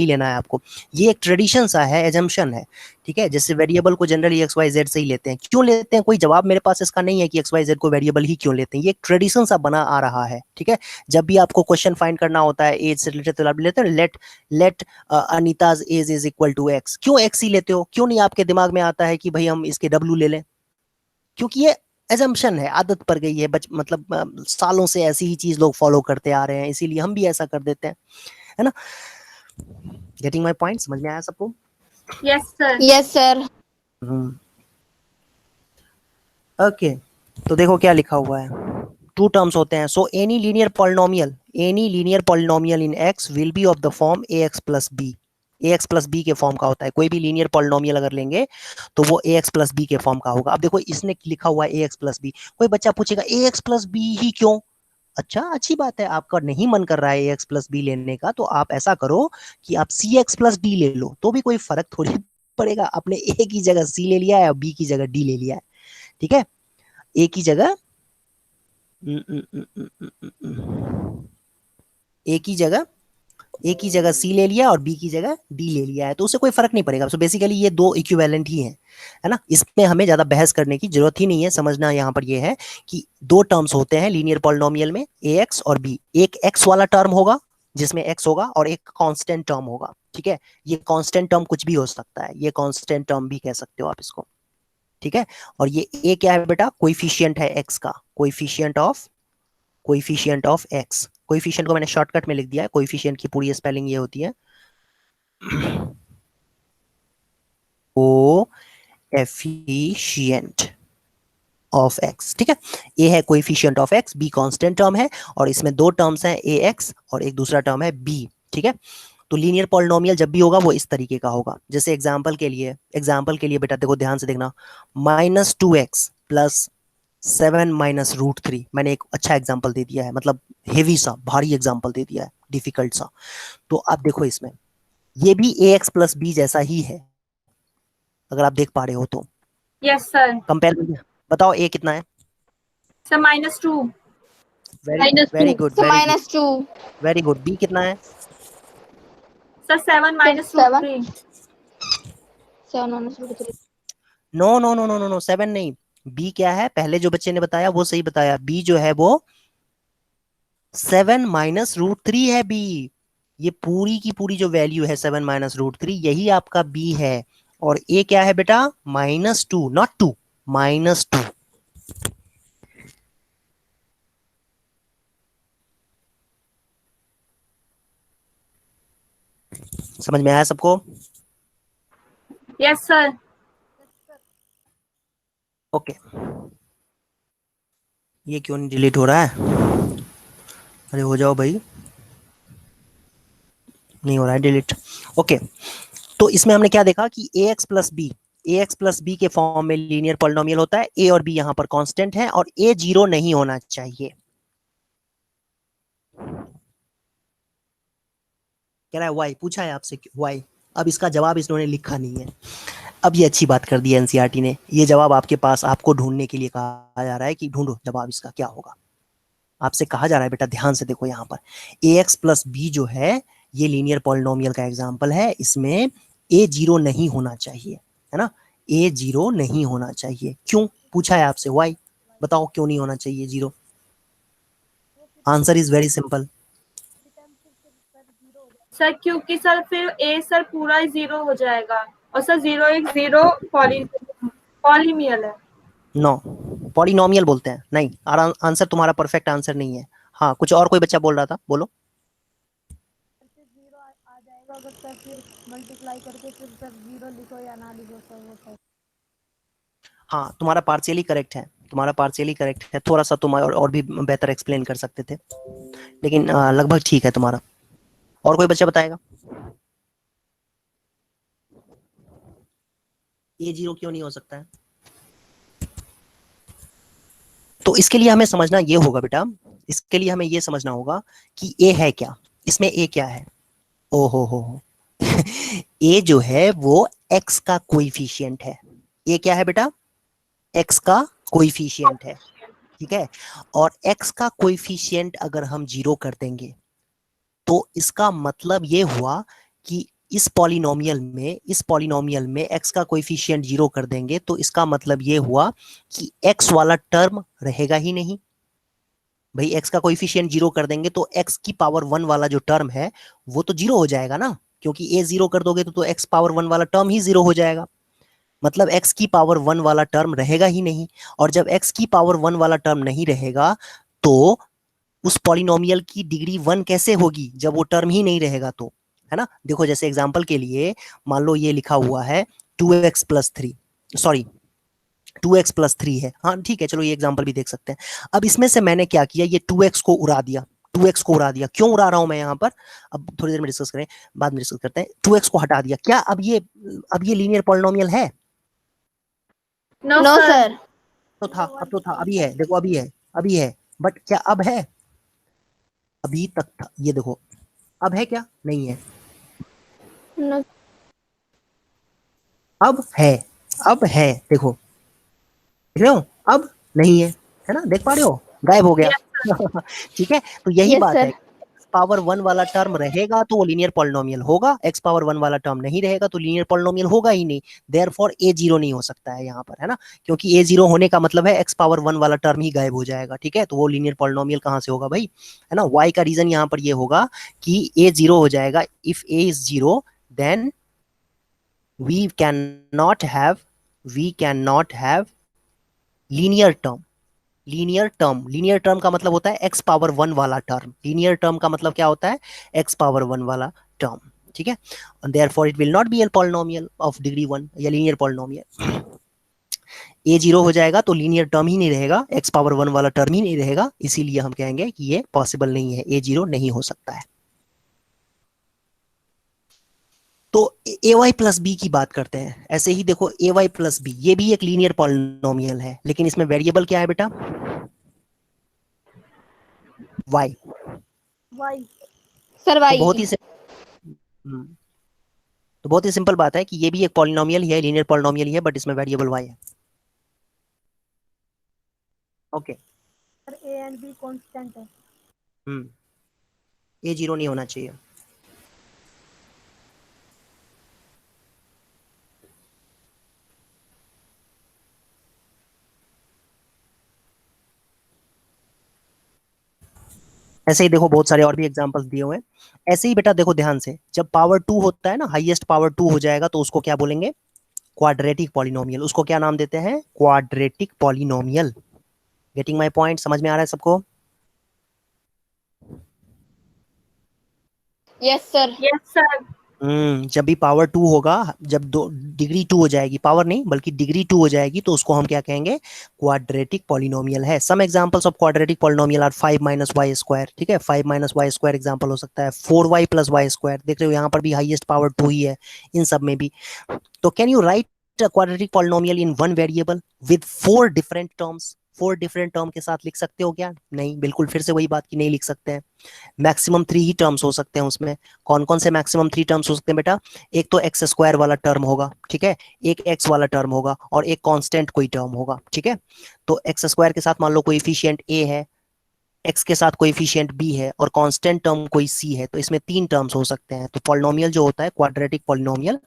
लेना है आपको। ये एक ट्रेडिशन सा है, एजम्पशन है, ठीक है। जैसे वेरिएबल को जनरली एक्स वाई जेड से ही लेते हैं, क्यों लेते हैं कोई जवाब मेरे पास इसका नहीं है कि एक्स वाई जेड को वेरिएबल ही क्यों लेते हैं, ये एक ट्रेडिशन सा बना आ रहा है, ठीक है। जब भी आपको क्वेश्चन फाइंड करना होता है एज से रिलेटेड, तो आप लेते हैं let Anita's age is equal to x. क्यों एक्स ही लेते हो, क्यों नहीं आपके दिमाग में आता है कि भाई हम इसके डब्ल्यू ले लें, क्योंकि ये एजम्पशन है, आदत पड़ गई है, मतलब सालों से ऐसी ही चीज लोग फॉलो करते आ रहे हैं, इसीलिए हम भी ऐसा कर देते हैं, है ना। गेटिंग माय पॉइंट, समझ में आया सबको? Yes sir. Yes, sir. Okay, तो देखो क्या लिखा हुआ है, 2 टर्म्स होते हैं। So any linear polynomial in x will be of the form ax plus b. ax plus b के फॉर्म का होता है, कोई भी लीनियर पॉलिनोमियल अगर लेंगे तो वो ax प्लस बी के फॉर्म का होगा। अब देखो इसने लिखा हुआ है ax प्लस बी, कोई बच्चा पूछेगा ax प्लस बी ही क्यों? अच्छा, अच्छी बात है, आपका नहीं मन कर रहा है ax प्लस बी लेने का, तो आप ऐसा करो कि आप cx प्लस डी ले लो, तो भी कोई फर्क थोड़ी पड़ेगा। आपने a की जगह c ले लिया है और b की जगह d ले लिया है, ठीक है। a की जगह ए की जगह सी ले लिया और बी की जगह डी ले लिया है, तो उससे कोई फर्क नहीं पड़ेगा। सो बेसिकली ये 2 इक्विवेलेंट ही हैं, है ना, इसमें हमें ज्यादा बहस करने की जरूरत ही नहीं है। समझना यहाँ पर ये है कि 2 टर्म्स होते हैं लीनियर पॉलिनोमियल में, ax और b। एक x वाला टर्म होगा जिसमें x होगा और एक कांस्टेंट टर्म होगा, ठीक है। ये कांस्टेंट टर्म कुछ भी हो सकता है, ये कांस्टेंट टर्म भी कह सकते हो आप इसको, ठीक है। और ये a क्या है बेटा, कोएफिशिएंट है x का, कोएफिशिएंट ऑफ x। कोएफिशिएंट को मैंने शॉर्टकट में लिख दिया है, कोएफिशिएंट की पूरी स्पेलिंग ये होती है कोएफिशिएंट ऑफ x, ठीक है। a है coefficient of x, b constant term है, और इसमें 2 टर्म्स हैं ax और एक दूसरा टर्म है b, ठीक है। तो लीनियर पॉलिनोमियल जब भी होगा वो इस तरीके का होगा। जैसे एग्जांपल के लिए बेटा देखो, ध्यान से देखना, -2x प्लस 7 - √3, मैंने एक अच्छा एग्जांपल दे दिया है, मतलब हेवी सा भारी एग्जांपल दे दिया है, डिफिकल्ट सा। तो आप देखो इसमें ये भी ax प्लस बी जैसा ही है, अगर आप देख पा रहे हो तो। Yes sir. कंपेयर बताओ a कितना है? Sir -2। Very good, So -2. Very good. b कितना है? Sir 7 - 7. √3। 7 -3. No no no no no no, 7 नहीं। b क्या है, पहले जो बच्चे ने बताया वो सही बताया, b जो है वो 7 - √3 है b। ये पूरी की पूरी जो वैल्यू है 7 - √3, यही आपका b है। और a क्या है बेटा, -2, नॉट 2, -2। समझ में आया सबको? Yes sir. ओके, ये क्यों नहीं डिलीट हो रहा है? अरे हो जाओ भाई, नहीं हो रहा है डिलीट। ओके, तो इसमें हमने क्या देखा कि ax प्लस बी के फॉर्म में लीनियर पॉलिनोमियल होता है, a और b यहां पर कांस्टेंट है और a 0 नहीं होना चाहिए। कह रहा है y, पूछा है आपसे y, अब इसका जवाब इन्होंने लिखा नहीं है। अब ये अच्छी बात कर दी है एनसीईआरटी ने, ये जवाब आपके पास आपको ढूंढने के लिए कहा जा रहा है कि ढूंढो जवाब इसका क्या होगा। आपसे कहा जा रहा है बेटा ध्यान से देखो यहाँ पर ax प्लस बी जो है ये लीनियर पॉलिनोमियल का एग्जाम्पल है, इसमें a जीरो नहीं होना चाहिए, है ना, a जीरो नहीं होना चाहिए। क्यों पूछा है आपसे, वाई, बताओ क्यों नहीं होना चाहिए zero. Answer is very simple. Sir क्योंकि सर फिर ए सर पूरा ही 0 हो जाएगा और सर 0 एक 0 पॉलीमियल है। नो, पॉलिनोमियल बोलते हैं, नहीं। आंसर तुम्हारा परफेक्ट आंसर नहीं है। हाँ कुछ और कोई बच्चा बोल रहा था, बोलो। जीरो आ जाएगा अगर सर फिर मल्टीप्लाई करके फिर सर जीरो लिखो या ना लिखो सर वो सर। हाँ तुम्हारा पार्शियली करेक्ट है, तुम्हारा पार्शियली करेक्ट है, थोड़ा सा तुम और भी बेहतर एक्सप्लेन कर सकते थे, लेकिन लगभग ठीक है तुम्हारा। और कोई बच्चा बताएगा ये जीरो क्यों नहीं हो सकता है? तो इसके लिए हमें समझना ये होगा बेटा, इसके लिए हमें ये समझना होगा कि ए है क्या, इसमें ए क्या है। ओ हो ए जो है वो एक्स का कोएफिशिएंट है। ए क्या है बेटा? एक्स का कोएफिशिएंट है, ठीक है। और एक्स का कोएफिशिएंट अगर हम जीरो कर देंगे तो इसका मतलब ये हुआ कि इस पॉलिनोमियल में एक्स का कोएफिशिएंट जीरो कर देंगे तो इसका मतलब ये हुआ कि एक्स वाला टर्म रहेगा ही नहीं। भाई एक्स का कोएफिशिएंट जीरो कर देंगे तो एक्स की पावर 1 वाला जो टर्म है वो तो जीरो हो जाएगा ना, क्योंकि ए जीरो कर दोगे तो एक्स पावर 1 वाला टर्म ही जीरो हो जाएगा। मतलब एक्स की पावर 1 वाला टर्म रहेगा ही नहीं, और जब एक्स की पावर 1 वाला टर्म नहीं रहेगा तो उस पॉलिनोमियल की डिग्री 1 कैसे होगी जब वो टर्म ही नहीं रहेगा तो, है ना। देखो जैसे एग्जांपल के लिए मान लो ये लिखा हुआ है 2x plus 3, sorry 2x plus 3 है, हाँ ठीक है चलो ये एग्जांपल भी देख सकते हैं। अब इसमें से मैंने क्या किया, ये 2x को उड़ा दिया, 2x को उड़ा दिया। क्यों उड़ा रहा हूं मैं यहाँ पर, अब थोड़ी देर में डिस्कस करें, बाद में डिस्कस करते हैं। 2x को हटा दिया, क्या अब ये लीनियर पॉलिनोमियल है? No no sir. सर। तो था, अब तो था, अभी है, देखो अभी है, बट क्या अब है? अभी तक था, ये देखो अब है क्या? नहीं है। नो। अब है, देखो देख रहे हो, अब नहीं है ना, देख पा रहे हो, गायब हो गया। ठीक है, तो यही Yes, बात sir. है, एक्स पावर 1 वाला टर्म रहेगा तो वो लीनियर पॉलिनोमियल होगा, एक्स पावर 1 वाला टर्म नहीं रहेगा तो लीनियर पॉलिनोमियल होगा ही नहीं। देयरफॉर ए जीरो नहीं हो सकता है यहाँ पर, है ना, क्योंकि ए जीरो होने का मतलब है एक्स पावर 1 वाला टर्म ही गायब हो जाएगा। ठीक है, तो वो लीनियर पॉलिनोमियल कहाँ से होगा भाई, है ना। वाई का रीजन यहाँ पर ये होगा कि ए जीरो हो जाएगा। If a is zero then we cannot have linear term का मतलब होता है x पावर 1 वाला टर्म। लीनियर टर्म का मतलब क्या होता है, x पावर 1 वाला टर्म। ठीक है, therefore it will not be a polynomial of degree 1 या लीनियर पॉलिनोमियल। a जीरो हो जाएगा तो लीनियर टर्म ही नहीं रहेगा, x पावर 1 वाला टर्म ही नहीं रहेगा, इसीलिए हम कहेंगे कि ये पॉसिबल नहीं है, a जीरो नहीं हो सकता है। तो ए वाई प्लस बी की बात करते हैं। ऐसे ही देखो ए वाई प्लस बी, ये भी एक लीनियर पॉलिनोमियल है, लेकिन इसमें वेरिएबल क्या है बेटा, वाई। वाई सर तो वाई। बहुत ही सिंपल बात है कि ये भी एक पॉलिनोमियल ही है, लीनियर पॉलिनोमियल ही है, बट इसमें वेरिएबल वाई है। Okay, sir A and be constant है। ए जीरो नहीं होना चाहिए। ऐसे ही देखो बहुत सारे और भी एग्जांपल्स दिए हुए हैं। ऐसे ही बेटा देखो ध्यान से, जब पावर 2 होता है ना, हाईएस्ट पावर 2 हो जाएगा तो उसको क्या बोलेंगे, क्वाड्रेटिक पॉलिनोमियल। उसको क्या नाम देते हैं, quadratic polynomial. Getting my point, समझ में आ रहा है सबको? Yes sir. Yes sir. जब भी पावर 2 होगा, जब डिग्री 2 हो जाएगी, पावर नहीं बल्कि डिग्री 2 हो जाएगी, तो उसको हम क्या कहेंगे, क्वाड्रेटिक पॉलिनोमियल है। Some examples of quadratic polynomial are 5 minus y square. ठीक है, 5 माइनस वाई स्क्वायर एग्जांपल हो सकता है, 4y प्लस वाई स्क्वायर। देख रहे हो यहाँ पर भी हाईएस्ट पावर 2 ही है इन सब में भी। तो can you right a quadratic polynomial in one variable with 4 different terms, 4 different term के साथ लिख सकते हो क्या? नहीं, बिल्कुल फिर से वही बात की नहीं लिख सकते हैं। मैक्सिमम 3 ही टर्म्स हो सकते हैं उसमें। कौन कौन से मैक्सिमम 3 टर्म्स हो सकते हैं बेटा? एक तो एक्स स्क्वायर वाला टर्म होगा, ठीक है, एक एक्स वाला टर्म होगा और एक कांस्टेंट कोई टर्म होगा, ठीक है। तो एक्स स्क्वायर के साथ मान लो कोएफिशिएंट ए है, एक्स के साथ कोएफिशिएंट बी है और कांस्टेंट टर्म कोई सी है, तो इसमें 3 टर्म्स हो सकते हैं। तो पॉलिनोमियल जो होता है क्वाड्रेटिक पॉलिनोमियल,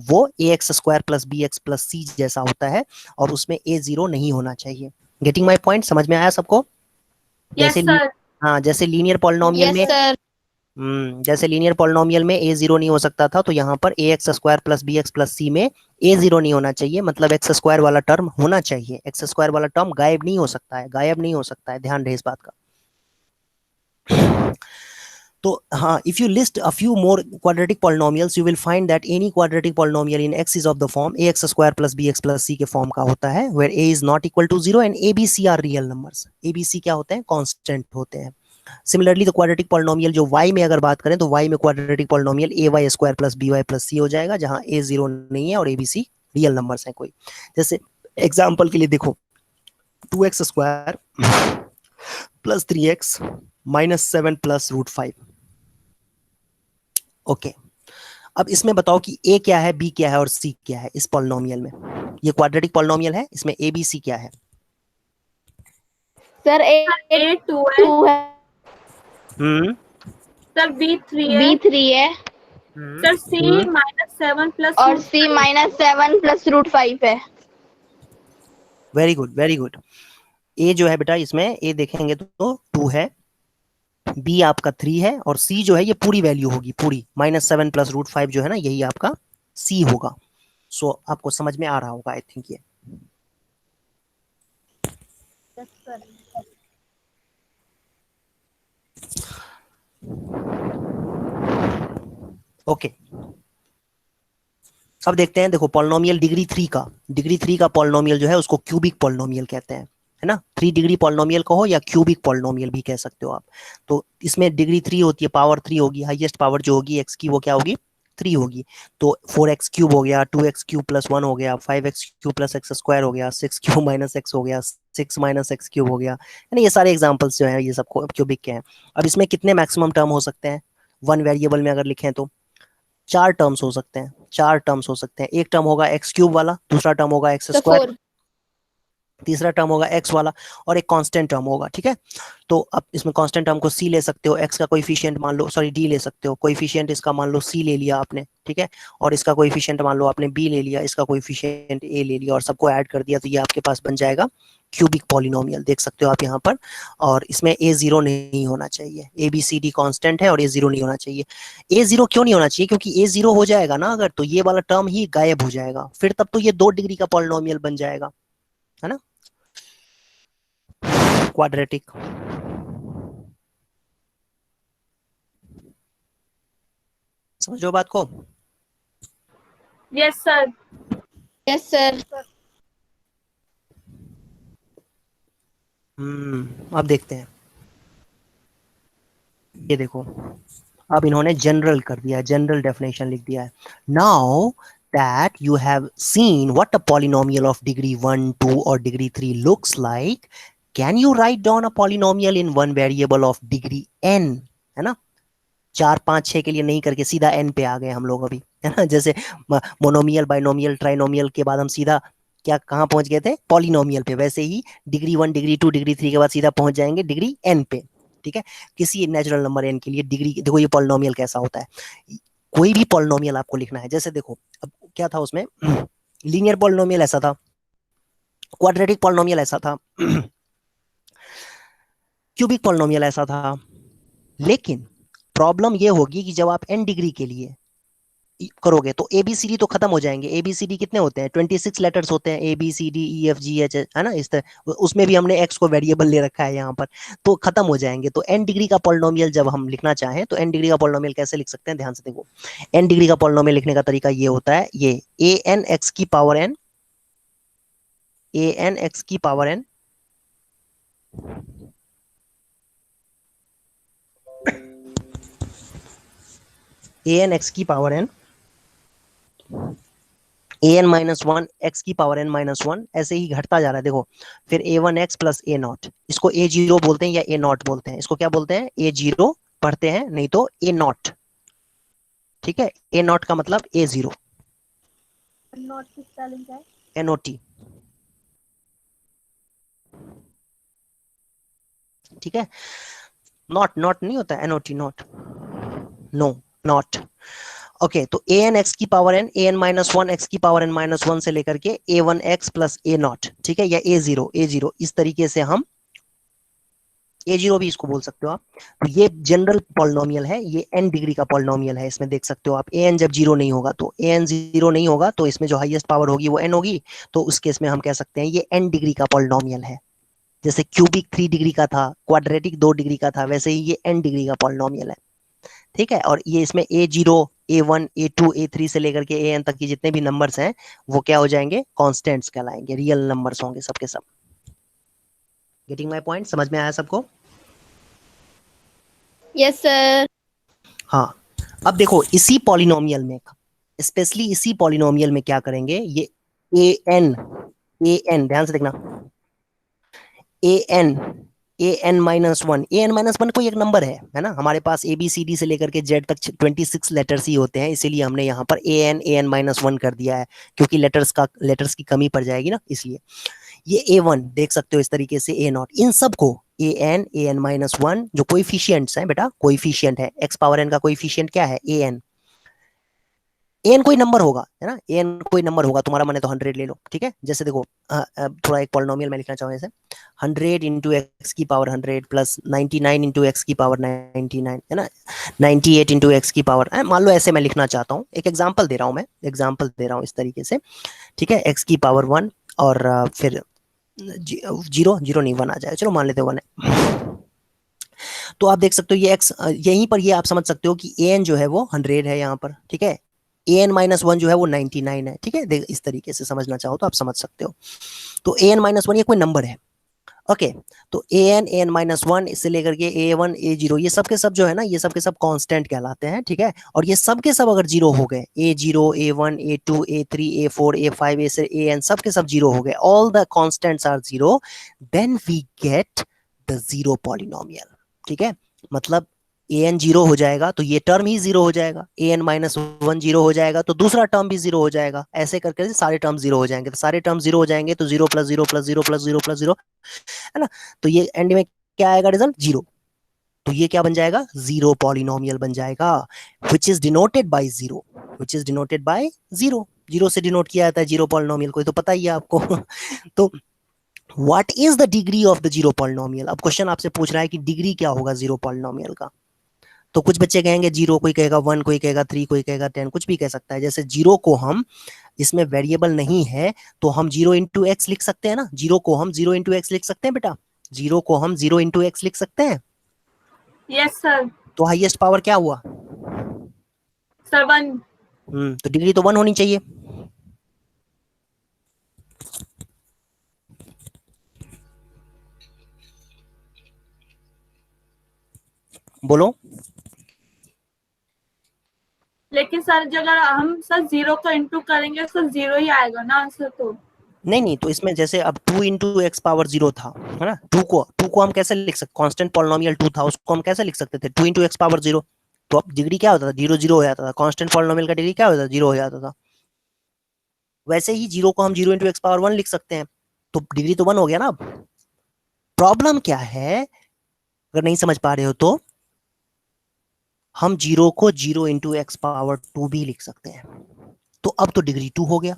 वो a x square plus b x plus c जैसा होता है और उसमें ए जीरो नहीं होना चाहिए। Getting my point? समझ में आया सबको? यस जैसे सर। हाँ, जैसे लीनियर पॉलिनोमियल Yes, में sir. जैसे लीनियर पॉलिनोमियल में ए जीरो नहीं हो सकता था, तो यहाँ पर a x square plus b x plus c में ए जीरो नहीं होना चाहिए, मतलब एक्स स्क्वायर वाला टर्म होना चाहिए। एक्स स्क्वायर वाला टर्म गायब नहीं हो सकता है, गायब नहीं हो सकता है, ध्यान रहे इस बात का। तो हाँ, if you list a few more quadratic polynomials, you will find that any quadratic polynomial in x is of the form ax square plus bx plus c के फॉर्म का होता है, where a is not equal to 0 and a b c are real numbers. a b c क्या होते हैं? कांस्टेंट होते हैं। सिमिलरली तो क्वाड्रेटिक पॉलिनोमियल जो y में अगर बात करें तो y में quadratic polynomial a y square plus b y plus c हो जाएगा, जहां a 0 नहीं है और a b c real numbers हैं कोई। जैसे एग्जाम्पल के लिए देखो, 2x square plus 3x minus 7 प्लस रूट 5। ओके, अब इसमें बताओ कि a क्या है, b क्या है और c क्या है इस पॉलिनोमियल में। ये क्वाड्रेटिक पॉलिनोमियल है, इसमें a b c क्या है? Sir, A ए 2 है, 2 है, हम्म सर बी 3 है, B 3 है सर सी -7 प्लस और C -7 प्लस रूट 5 है। Very good, very good. a जो है बेटा, इसमें a देखेंगे तो 2 है, b आपका 3 है और c जो है ये पूरी वैल्यू होगी, पूरी -7 प्लस रूट 5 जो है ना, यही आपका c होगा। सो आपको समझ में आ रहा होगा आई थिंक ये। Yes sir. ओके, अब देखते हैं, देखो पॉलिनोमियल डिग्री 3 का पॉलिनोमियल जो है उसको क्यूबिक पॉलिनोमियल कहते हैं, है ना। 3 डिग्री पॉलिनोमियल कहो या क्यूबिक पॉलिनोमियल भी कह सकते हो आप। तो इसमें डिग्री 3 होती है, पावर 3 होगी, हाईएस्ट पावर जो होगी एक्स की वो क्या होगी? 3 होगी। तो 4x क्यूब हो गया, 2x क्यूब प्लस 1 हो गया, 5x cube plus x square हो गया, 6 क्यूब माइनस एक्स हो गया, 6 माइनस एक्स क्यूब हो गया, है ना। ये सारे एग्जाम्पल्स जो है ये सब क्यूबिक के हैं। अब इसमें कितने मैक्सिमम टर्म हो सकते हैं? वन वेरिएबल में अगर लिखें तो 4 टर्म्स हो सकते हैं, 4 टर्म्स हो सकते हैं। एक टर्म होगा एक्स क्यूब वाला, दूसरा टर्म होगा एक्स तो स्क्वायर, 4। तीसरा टर्म होगा एक्स वाला और एक कांस्टेंट टर्म होगा, ठीक है। तो अब इसमें कांस्टेंट टर्म को सी ले सकते हो, एक्स का कोएफिशिएंट मान लो, सॉरी डी ले सकते हो, कोएफिशिएंट इसका मान लो सी ले लिया आपने, ठीक है, और इसका कोएफिशिएंट मान लो आपने बी ले लिया, इसका कोएफिशिएंट ए ले लिया और सबको ऐड कर दिया, तो ये आपके पास बन जाएगा क्यूबिक पॉलिनोमियल, देख सकते हो आप यहाँ पर। और इसमें ए जीरो नहीं होना चाहिए, a b c d constant है और ए जीरो नहीं होना चाहिए। ए जीरो क्यों नहीं होना चाहिए? क्योंकि ए जीरो हो जाएगा ना अगर, तो ये वाला टर्म ही गायब हो जाएगा, फिर तब तो ये 2 डिग्री का पॉलिनोमियल बन जाएगा, है ना, क्वाड्रेटिक। समझो बात को? Yes sir. Yes, sir. अब देखते हैं, ये देखो, अब इन्होंने जनरल कर दिया, जनरल डेफिनेशन लिख दिया है। Now that you have seen what a polynomial of degree 1, 2 or degree 3 looks like, can you write down a polynomial in one variable of degree n? है ना, 4 5 6 के लिए नहीं करके सीधा n पे आ गए हम लोग अभी, है ना। जैसे मोनोमियल, बाइनोमियल, ट्राइनोमियल के बाद हम सीधा क्या कहाँ पहुंच गए थे? पॉलिनोमियल पे। वैसे ही डिग्री 1, डिग्री 2, डिग्री 3 के बाद सीधा पहुंच जाएंगे डिग्री n पे, ठीक है। किसी नेचुरल नंबर n के लिए डिग्री, देखो ये पॉलिनोमियल कैसा होता है, कोई भी पॉलिनोमियल आपको लिखना है, जैसे देखो अब क्या था उसमें, लीनियर पॉलिनोमियल ऐसा था, क्वाड्रेटिक पॉलिनोमियल ऐसा था, क्यूबिक पॉलिनोमियल ऐसा था। लेकिन प्रॉब्लम ये होगी कि जब आप n डिग्री के लिए करोगे तो ए बी सी डी तो खत्म हो जाएंगे। ए बी सी डी कितने होते हैं? 26 लेटर्स होते हैं, a b c d e f g h, है ना, इस तरह। उसमें भी हमने एक्स को वेरिएबल ले रखा है यहाँ पर, तो खत्म हो जाएंगे। तो एन डिग्री का पॉलिनोमियल जब हम लिखना चाहें तो एन डिग्री का पॉलिनोमियल कैसे लिख सकते हैं? ध्यान से देखो, एन डिग्री का पॉलिनोमियल लिखने का तरीका ये होता है, ये ए एन एक्स की power n, a n x की power n a n x की power n an minus one x की पावर n माइनस वन ऐसे ही घटता जा रहा है देखो। फिर a1x प्लस ए नॉट, इसको a0 बोलते हैं या a नॉट बोलते हैं, इसको क्या बोलते हैं, a0 पढ़ते हैं, नहीं तो a नॉट। ठीक है, a नॉट का मतलब a0, नॉट की स्पेलिंग क्या है? NOT। ठीक है, नॉट नॉट नहीं होता, NOT not, no not. Okay, तो ए एन एक्स की power n, a n minus one x की पावर एन माइनस वन से लेकर के a one x plus a not, ठीक है, या ए जीरो, इस तरीके से हम a0 भी इसको बोल सकते हो आप। तो ये जनरल पॉलिनोमियल है, ये n डिग्री का पॉलिनोमियल है। इसमें देख सकते हो आप an जब जीरो नहीं होगा तो an जीरो नहीं होगा तो इसमें जो हाईएस्ट पावर होगी वो n होगी, तो उस केस में हम कह सकते हैं ये n डिग्री का पॉलिनोमियल है। जैसे क्यूबिक 3 डिग्री का था, क्वाड्रेटिक 2 डिग्री का था, वैसे ही ये n डिग्री का पॉलिनोमियल है। ठीक है, और ये इसमें a0 a1 a2 a3 से लेकर के an तक की जितने भी नंबर्स हैं वो क्या हो जाएंगे, कॉन्स्टेंट्स कहलाएंगे, रियल नंबर्स होंगे सबके सब। गेटिंग माई पॉइंट, समझ में आया सबको? Yes, sir. हाँ, अब देखो इसी पॉलिनोमियल में, स्पेशली इसी पॉलिनोमियल में क्या करेंगे, ये an ध्यान से देखना, an माइनस वन कोई एक नंबर है ना, हमारे पास ABCD से लेकर के Z तक 26 लेटर्स ही होते हैं, इसीलिए हमने यहाँ पर an माइनस वन कर दिया है, क्योंकि लेटर्स की कमी पड़ जाएगी ना, इसलिए। ये a1 देख सकते हो इस तरीके से, a नॉट, इन सबको an माइनस वन जो कोएफिशिएंट्स हैं बेटा, कोएफिशिएंट है, x पावर n का कोएफिशिएंट क्या है, an कोई नंबर होगा, है ना, an कोई नंबर होगा, तुम्हारा मन है तो 100 ले लो, ठीक है। जैसे देखो थोड़ा एक पॉलिनोमियल मैं लिखना चाहूँ ऐसे, 100 इंटू एक्स की पावर 100 प्लस 99 इंटू एक्स की पावर 99, है ना, 98 इंटू एक्स की पावर, मान लो ऐसे मैं लिखना चाहता हूँ, एक एग्जाम्पल दे रहा हूँ मैं, एग्जाम्पल दे रहा हूँ इस तरीके से, ठीक है, एक्स की पावर 1 और फिर जीरो नहीं 1 आ जाएगा, चलो मान लेते 1 है। तो आप देख सकते हो ये x, यहीं पर ये आप समझ सकते हो कि an जो है वो 100 है यहाँ पर, ठीक है, an माइनस वन जो है वो 99 है, ठीक है, इस तरीके से समझना चाहो तो आप समझ सकते हो। तो an माइनस वन ये कोई नंबर है, ओके। तो an माइनस वन इससे लेकर के a1 a0 ये सब के सब जो है ना, ये सब के सब कांस्टेंट कहलाते हैं, ठीक है। और ये सब के सब अगर जीरो हो गए, a0 a1 a2 a3 a4 a5 a से an सब के सब जीरो हो गए, all the constants are zero, then we get the zero polynomial, ठीक है। मतलब an जीरो हो जाएगा तो ये टर्म ही जीरो हो जाएगा, an माइनस वन जीरो हो जाएगा तो दूसरा टर्म भी जीरो हो जाएगा, ऐसे करके सारे टर्म जीरो हो जाएंगे। तो सारे टर्म जीरो हो जाएंगे तो 0 प्लस 0 प्लस 0 प्लस 0 प्लस 0, है ना, तो ये एंड में क्या आएगा, रिजल्ट जीरो। तो ये क्या बन जाएगा, जीरो पॉलिनोमियल बन जाएगा, which is denoted by zero, which is denoted by zero, zero से डिनोट किया जाता है जीरो पॉलिनोमियल को, तो पता ही है आपको। तो what is the degree of the zero polynomial, अब क्वेश्चन आपसे पूछ रहा है कि डिग्री क्या होगा जीरो पॉलिनोमियल का। तो कुछ बच्चे कहेंगे जीरो, कोई कहेगा 1, कोई कहेगा 3, कोई कहेगा 10, कुछ भी कह सकता है। जैसे जीरो को हम, इसमें वेरिएबल नहीं है तो हम 0 इंटू एक्स लिख सकते हैं ना, जीरो को हम 0 इंटू एक्स लिख सकते हैं बेटा, जीरो को हम 0 इंटू एक्स लिख सकते हैं। Yes sir. तो हाईएस्ट पावर क्या हुआ सर 1। तो डिग्री तो 1 होनी चाहिए। बोलो। लेकिन सर अगर हम सर 0 को इंटू करेंगे तो 0 ही आएगा ना आंसर। तो नहीं, तो इसमें जैसे अब 2 इंटू एक्स पावर 0 था, है ना, 2 को हम कैसे लिख सकते, कांस्टेंट पॉलिनोमियल 2 था, उसको हम कैसे लिख सकते थे, 2 इंटू एक्स पावर 0, तो अब डिग्री क्या होता था, 0 0 हो जाता था, कांस्टेंट पॉलिनोमियल का डिग्री क्या होता था, 0 हो जाता था। वैसे ही जीरो को हम 0 इंटू एक्स पावर 1 लिख सकते हैं, तो डिग्री तो 1 हो गया ना। अब प्रॉब्लम क्या है, अगर नहीं समझ पा रहे हो तो हम जीरो को 0 इंटू एक्स पावर 2 भी लिख सकते हैं, तो अब तो डिग्री 2 हो गया।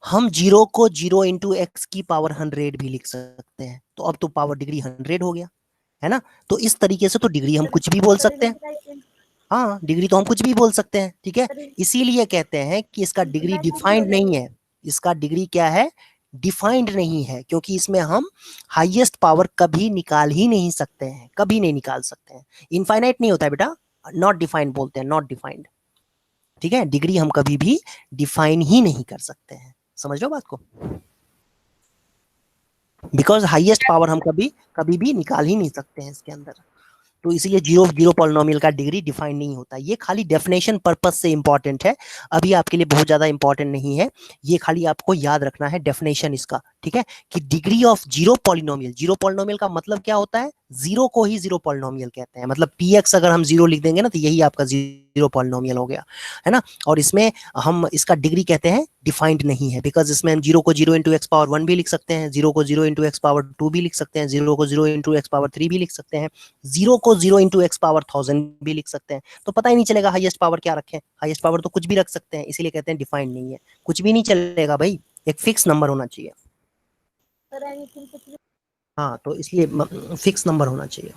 हम जीरो को 0 इंटू एक्स की पावर 100 भी लिख सकते हैं, तो अब तो पावर डिग्री 100 हो गया, है ना। तो इस तरीके से तो डिग्री हम कुछ भी बोल सकते हैं, हाँ, डिग्री तो हम कुछ भी बोल सकते हैं, ठीक है। इसीलिए कहते हैं कि इसका डिग्री डिफाइंड नहीं है, इसका डिग्री क्या है, डिफाइंड नहीं है, क्योंकि इसमें हम हाईएस्ट पावर कभी निकाल ही नहीं सकते हैं, कभी नहीं निकाल सकते हैं। इनफाइनाइट नहीं होता है बेटा, नॉट डिफाइंड बोलते हैं, नॉट डिफाइंड, ठीक है। डिग्री हम कभी भी डिफाइन ही नहीं कर सकते हैं, समझ लो बात को, बिकॉज हाईएस्ट पावर हम कभी भी निकाल ही नहीं सकते हैं इसके अंदर। तो इसीलिए जीरो जीरो पॉलिनोमियल का डिग्री डिफाइन नहीं होता। ये खाली डेफिनेशन पर्पस से इंपॉर्टेंट है, अभी आपके लिए बहुत ज्यादा इंपॉर्टेंट नहीं है। ये खाली आपको याद रखना है डेफिनेशन इसका, ठीक है, कि degree of zero polynomial, zero polynomial का मतलब क्या होता है, जीरो को ही जीरो पॉलिनोमियल कहते हैं। मतलब px अगर हम जीरो लिख देंगे ना तो यही आपका जीरो पॉलिनोमियल हो गया, है ना। और इसमें हम इसका डिग्री कहते हैं डिफाइंड नहीं है, बिकॉज इसमें हम जीरो को जीरो इंटू एक्स पावर 1 भी लिख सकते हैं, जीरो को जीरो इंटू एक्स पावर 2 भी लिख सकते हैं, जीरो को जीरो इंटू एक्स पावर 3 भी लिख सकते हैं, जीरो को जीरो इंटू एक्स पावर 1000 भी लिख सकते हैं। तो पता ही नहीं चलेगा हाईएस्ट पावर क्या रखें, हाईएस्ट पावर तो कुछ भी रख सकते हैं, इसीलिए कहते हैं डिफाइंड नहीं है। कुछ भी नहीं चलेगा भाई, एक फिक्स नंबर होना चाहिए। हाँ, तो इसलिए फिक्स नंबर होना चाहिए।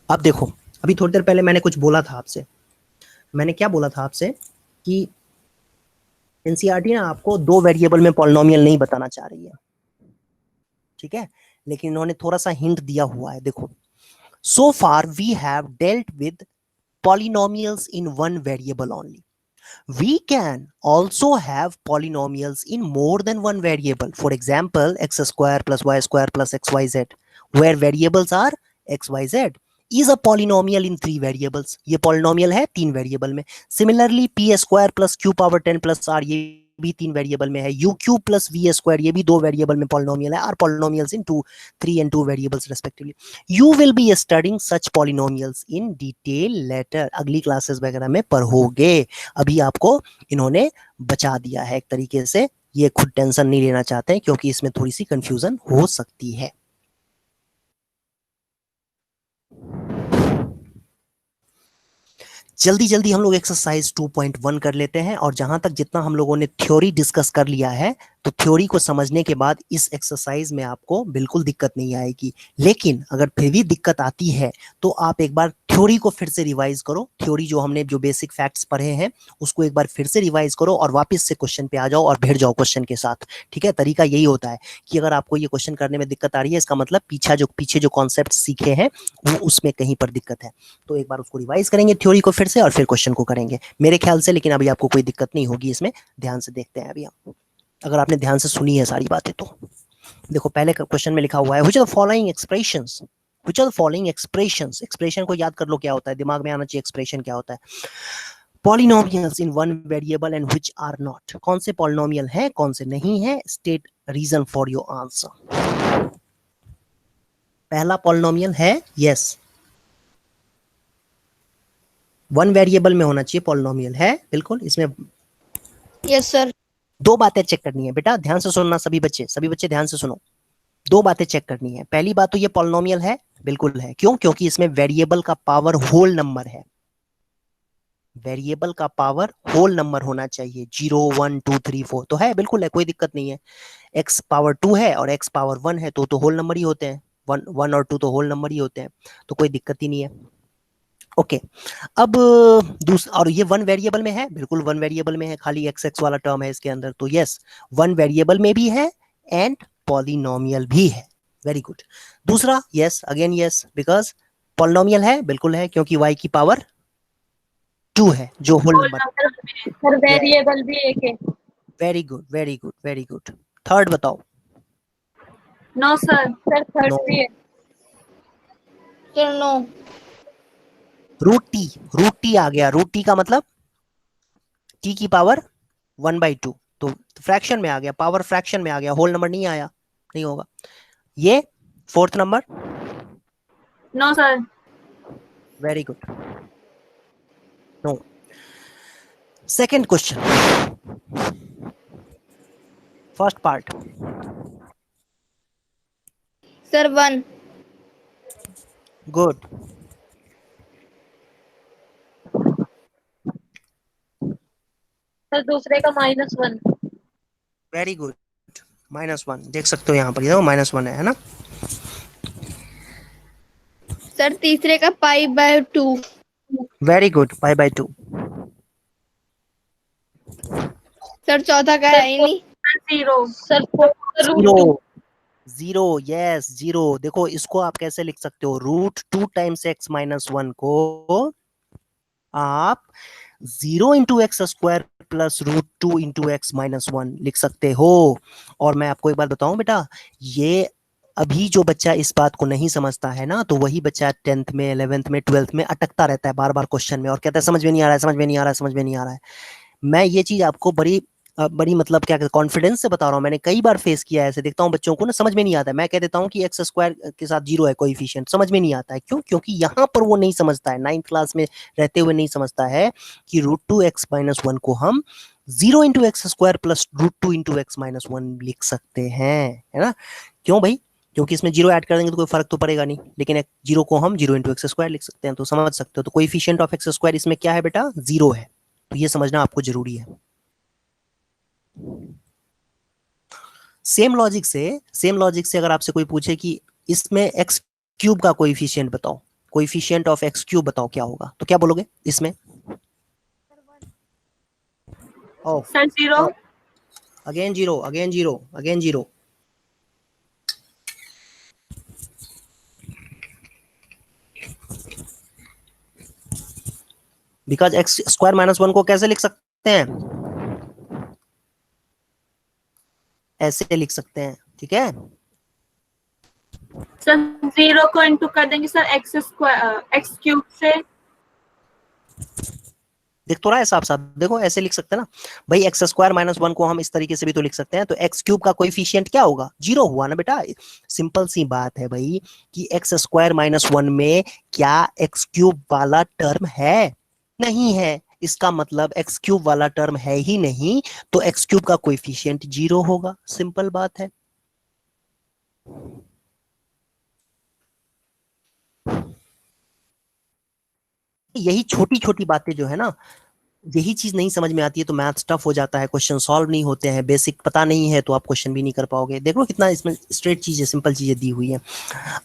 अब देखो, अभी थोड़ी देर पहले मैंने कुछ बोला था आपसे, मैंने क्या बोला था आपसे कि एनसीईआरटी ना आपको दो वेरिएबल में पॉलिनोमियल नहीं बताना चाह रही है, ठीक है, लेकिन इन्होंने थोड़ा सा हिंट दिया हुआ है। देखो, so far we have dealt with polynomials in one variable only, we can also have polynomials in more than one variable. For example, x square plus y square plus xyz, where variables are xyz, is a polynomial in 3 variables. ये polynomial है 3 वेरिएबल में। Similarly, p square plus q power 10 plus r, ये भी 3 वेरिएबल में है। u cube plus v square, ये भी 2 वेरिएबल में polynomial है। are polynomials in 2, 3 and 2 variables respectively. You will be studying such polynomials in detail later. अगली क्लासेस वगैरह में पढ़ोगे, अभी आपको इन्होंने बचा दिया है एक तरीके से। ये खुद टेंशन नहीं लेना चाहते हैं क्योंकि इसमें थोड़ी सी कंफ्यूजन हो सकती है। जल्दी जल्दी हम लोग एक्सरसाइज 2.1 कर लेते हैं। और जहां तक जितना हम लोगों ने थ्योरी डिस्कस कर लिया है, तो थ्योरी को समझने के बाद इस एक्सरसाइज में आपको बिल्कुल दिक्कत नहीं आएगी। लेकिन अगर फिर भी दिक्कत आती है तो आप एक बार थ्योरी को फिर से रिवाइज करो। थ्योरी जो हमने जो बेसिक फैक्ट्स पढ़े हैं उसको एक बार फिर से रिवाइज करो और वापस से क्वेश्चन पे आ जाओ और बैठ जाओ क्वेश्चन के साथ, ठीक है। तरीका यही होता है कि अगर आपको ये क्वेश्चन करने में दिक्कत आ रही है, इसका मतलब पीछे जो कॉन्सेप्ट सीखे हैं वो उसमें कहीं पर दिक्कत है। तो एक बार उसको रिवाइज करेंगे थ्योरी को फिर से, और फिर क्वेश्चन को करेंगे मेरे ख्याल से। लेकिन अभी आपको कोई दिक्कत नहीं होगी इसमें, ध्यान से देखते हैं अभी हम, अगर आपने ध्यान से सुनी है सारी बातें तो। देखो, पहले क्वेश्चन में लिखा हुआ है which are the following expressions, which are the following expressions. Expression को याद कर लो क्या होता है, दिमाग में आना चाहिए एक्सप्रेशन क्या होता है। Polynomials in one variable and which are not, कौन से पॉलिनोमियल है कौन से नहीं है। State reason for your answer. पहला पॉलिनोमियल है यस, वन वेरिएबल में होना चाहिए पॉलिनोमियल है, बिल्कुल। इसमें यस सर। दो बातें चेक करनी है बेटा, ध्यान से सुनना सभी बच्चे ध्यान से सुनो। दो बातें चेक करनी है। पहली बात तो ये पॉलिनोमियल है, बिल्कुल है। क्यों? क्योंकि इसमें वेरिएबल का पावर होल नंबर है। वेरिएबल का पावर होल नंबर होना चाहिए, 0 1 2 3 4 तो है, बिल्कुल है, कोई दिक्कत नहीं है। x पावर 2 है और x पावर 1 है तो होल नंबर ही होते हैं, 1 और 2 तो होल नंबर ही होते हैं, तो कोई दिक्कत ही नहीं है। ओके, अब दूसरा, और ये वन वेरिएबल में है, बिल्कुल वन वेरिएबल में है, खाली एक्स एक्स वाला टर्म है इसके अंदर, तो यस वन वेरिएबल में भी है एंड पॉलिनोमियल भी है। Very good. दूसरा yes, again yes, because polynomial है, बिल्कुल है, क्योंकि y की पावर 2 है जो होल नंबर। सर वेरिएबल भी एक है। Very good very good very good. Third बताओ। No sir. Sir third No. भी है। Sir no. रूट टी आ गया। रूट टी का मतलब टी की पावर 1/2, तो फ्रैक्शन में आ गया, पावर फ्रैक्शन में आ गया, होल नंबर नहीं आया, नहीं होगा। ये fourth number. No sir. Very good, no. Second question, first part. Sir 1। Good. Sir दूसरे का -1। वेरी गुड, -1 देख सकते हो यहाँ पर, ये -1 है ना। सर तीसरे का π/2। Very good, π/2। सर चौथा का है ही नहीं। 0 sir. Zero, zero, yes zero. देखो इसको आप कैसे लिख सकते हो, √2 टाइम्स x-1 को आप 0 × x² plus root 2 into x minus 1 लिख सकते हो। और मैं आपको एक बात बताऊं बेटा, ये अभी जो बच्चा इस बात को नहीं समझता है ना, तो वही बच्चा 10th में 11th में 12th में अटकता रहता है बार बार क्वेश्चन में और कहता है समझ में नहीं आ रहा है, समझ में नहीं आ रहा है, समझ में नहीं आ रहा है। मैं ये चीज आपको बड़ी मतलब क्या कॉन्फिडेंस से बता रहा हूँ, मैंने कई बार फेस किया है ऐसे। देखता हूँ बच्चों को ना समझ में नहीं आता है, मैं कह देता हूँ कि एक्स स्क्वायर के साथ 0 है कोएफिशिएंट, समझ में नहीं आता है। क्यों? क्योंकि यहाँ पर वो नहीं समझता है, 9th क्लास में रहते हुए नहीं समझता है कि रूट 2 एक्स माइनस 1 को हम 0 into x square plus root 2 into x minus 1 लिख सकते हैं, है ना। क्यों भाई? क्योंकि इसमें 0 ऐड कर देंगे तो कोई फर्क तो पड़ेगा नहीं, लेकिन 0 को हम 0 इंटू एक्स स्क्वायर लिख सकते हैं, तो समझ सकते हो। तो कोएफिशिएंट ऑफ एक्स स्क्वायर इसमें क्या है बेटा? 0 है। तो ये समझना आपको जरूरी है। सेम लॉजिक से अगर आपसे कोई पूछे कि इसमें एक्स क्यूब का कोएफिशिएंट बताओ, कोएफिशिएंट ऑफ एक्स क्यूब बताओ क्या होगा, तो क्या बोलोगे इसमें? Oh sir 0। Again zero, again zero, again zero. Because x square minus 1 को कैसे लिख सकते हैं? ऐसे लिख सकते हैं, ठीक है। सर 0 को इंटू कर देंगे sir x square x cube से। दिख तो रहा है साफ साफ, देखो ऐसे लिख सकते हैं ना भाई। एक्स स्क्वायर माइनस 1 को हम इस तरीके से भी तो लिख सकते हैं, तो एक्स क्यूब का कोएफिशिएंट क्या होगा? 0 हुआ ना बेटा। सिंपल सी बात है भाई कि एक्स स्क्वायर माइनस 1 में क्या एक्स क्यूब वाला टर्म है? नहीं है। इसका मतलब एक्स क्यूब वाला टर्म है ही नहीं, तो एक्स क्यूब का कोएफिशिएंट 0 होगा। सिंपल बात है। यही छोटी छोटी बातें जो है ना, यही चीज नहीं समझ में आती है तो मैथ्स टफ हो जाता है, क्वेश्चन सॉल्व नहीं होते हैं। बेसिक पता नहीं है तो आप क्वेश्चन भी नहीं कर पाओगे। देखो कितना इसमें स्ट्रेट चीजें, सिंपल चीजें दी हुई है।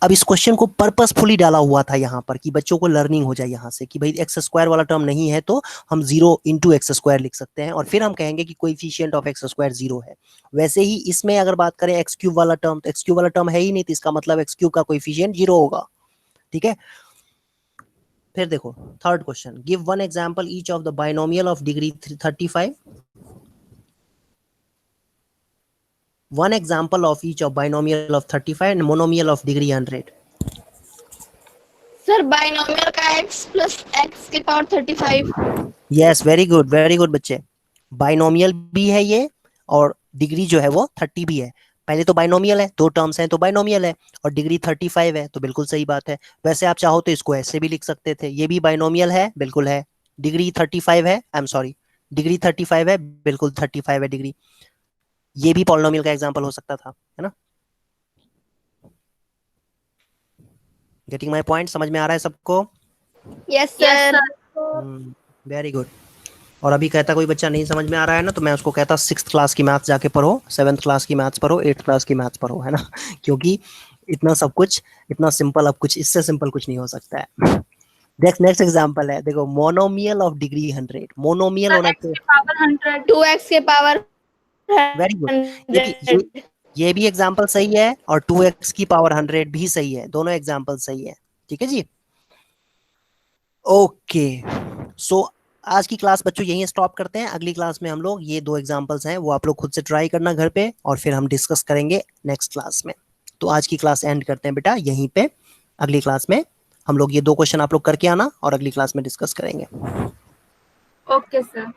अब इस क्वेश्चन को पर्पसफुली डाला हुआ था यहाँ पर कि बच्चों को लर्निंग हो जाए यहाँ से कि भाई एक्स स्क्वायर वाला टर्म नहीं है तो हम 0 इंटू एक्स स्क्वायर लिख सकते हैं, और फिर हम कहेंगे कि कोएफिशिएंट ऑफ एक्स स्क्वायर 0 है। वैसे ही इसमें अगर बात करें एक्स क्यूब वाला टर्म, तो एक्स क्यूब वाला टर्म है ही नहीं, तो इसका मतलब एक्स क्यूब का कोएफिशिएंट 0 होगा, ठीक है। फिर देखो third question, give one example each of the binomial of degree 35। One example of each of binomial of 35 and monomial of degree 100। Sir binomial का x प्लस एक्स के पावर 35। यस, वेरी गुड बच्चे। बाइनोमियल भी है ये, और डिग्री जो है वो 30 भी है। पहले तो बाइनोमियल है, दो टर्म्स हैं तो बाइनोमियल है, और डिग्री 35 है, तो बिल्कुल सही बात है। वैसे आप चाहो तो इसको ऐसे भी लिख सकते थे, ये भी बाइनोमियल है, बिल्कुल है। डिग्री 35 है, आई एम सॉरी, डिग्री 35 है, बिल्कुल 35 है डिग्री। ये भी पॉलिनोमियल का एग्जांपल हो सकता था, है ना। Getting my point? समझ में आ रहा है सबको? Yes yes sir. Sir. Very good. और अभी कहता कोई बच्चा नहीं समझ में आ रहा है ना, तो मैं उसको कहता 6th क्लास की मैथ्स जाके पढ़ो, 7th क्लास की मैथ्स पढ़ो, 8th क्लास की मैथ्स पढ़ो, है ना। क्योंकि इतना सब कुछ, इतना सिंपल, अब कुछ इससे सिंपल कुछ नहीं हो सकता है। नेक्स्ट एग्जांपल है, देखो मोनोमियल ऑफ डिग्री 100। मोनोमियल होना एक्स की पावर 100। 2x के पावर वेरी गुड। ये भी एग्जांपल सही है, और 2x की पावर 100 भी सही है, दोनों एग्जांपल सही है, ठीक है जी। ओके, सो आज की क्लास बच्चों यहीं स्टॉप करते हैं। अगली क्लास में हम लोग ये दो एग्जांपल्स हैं वो आप लोग खुद से ट्राई करना घर पे, और फिर हम डिस्कस करेंगे नेक्स्ट क्लास में। तो आज की क्लास एंड करते हैं बेटा यहीं पे। अगली क्लास में हम लोग ये दो क्वेश्चन आप लोग करके आना, और अगली क्लास में डिस्कस करेंगे। Okay sir.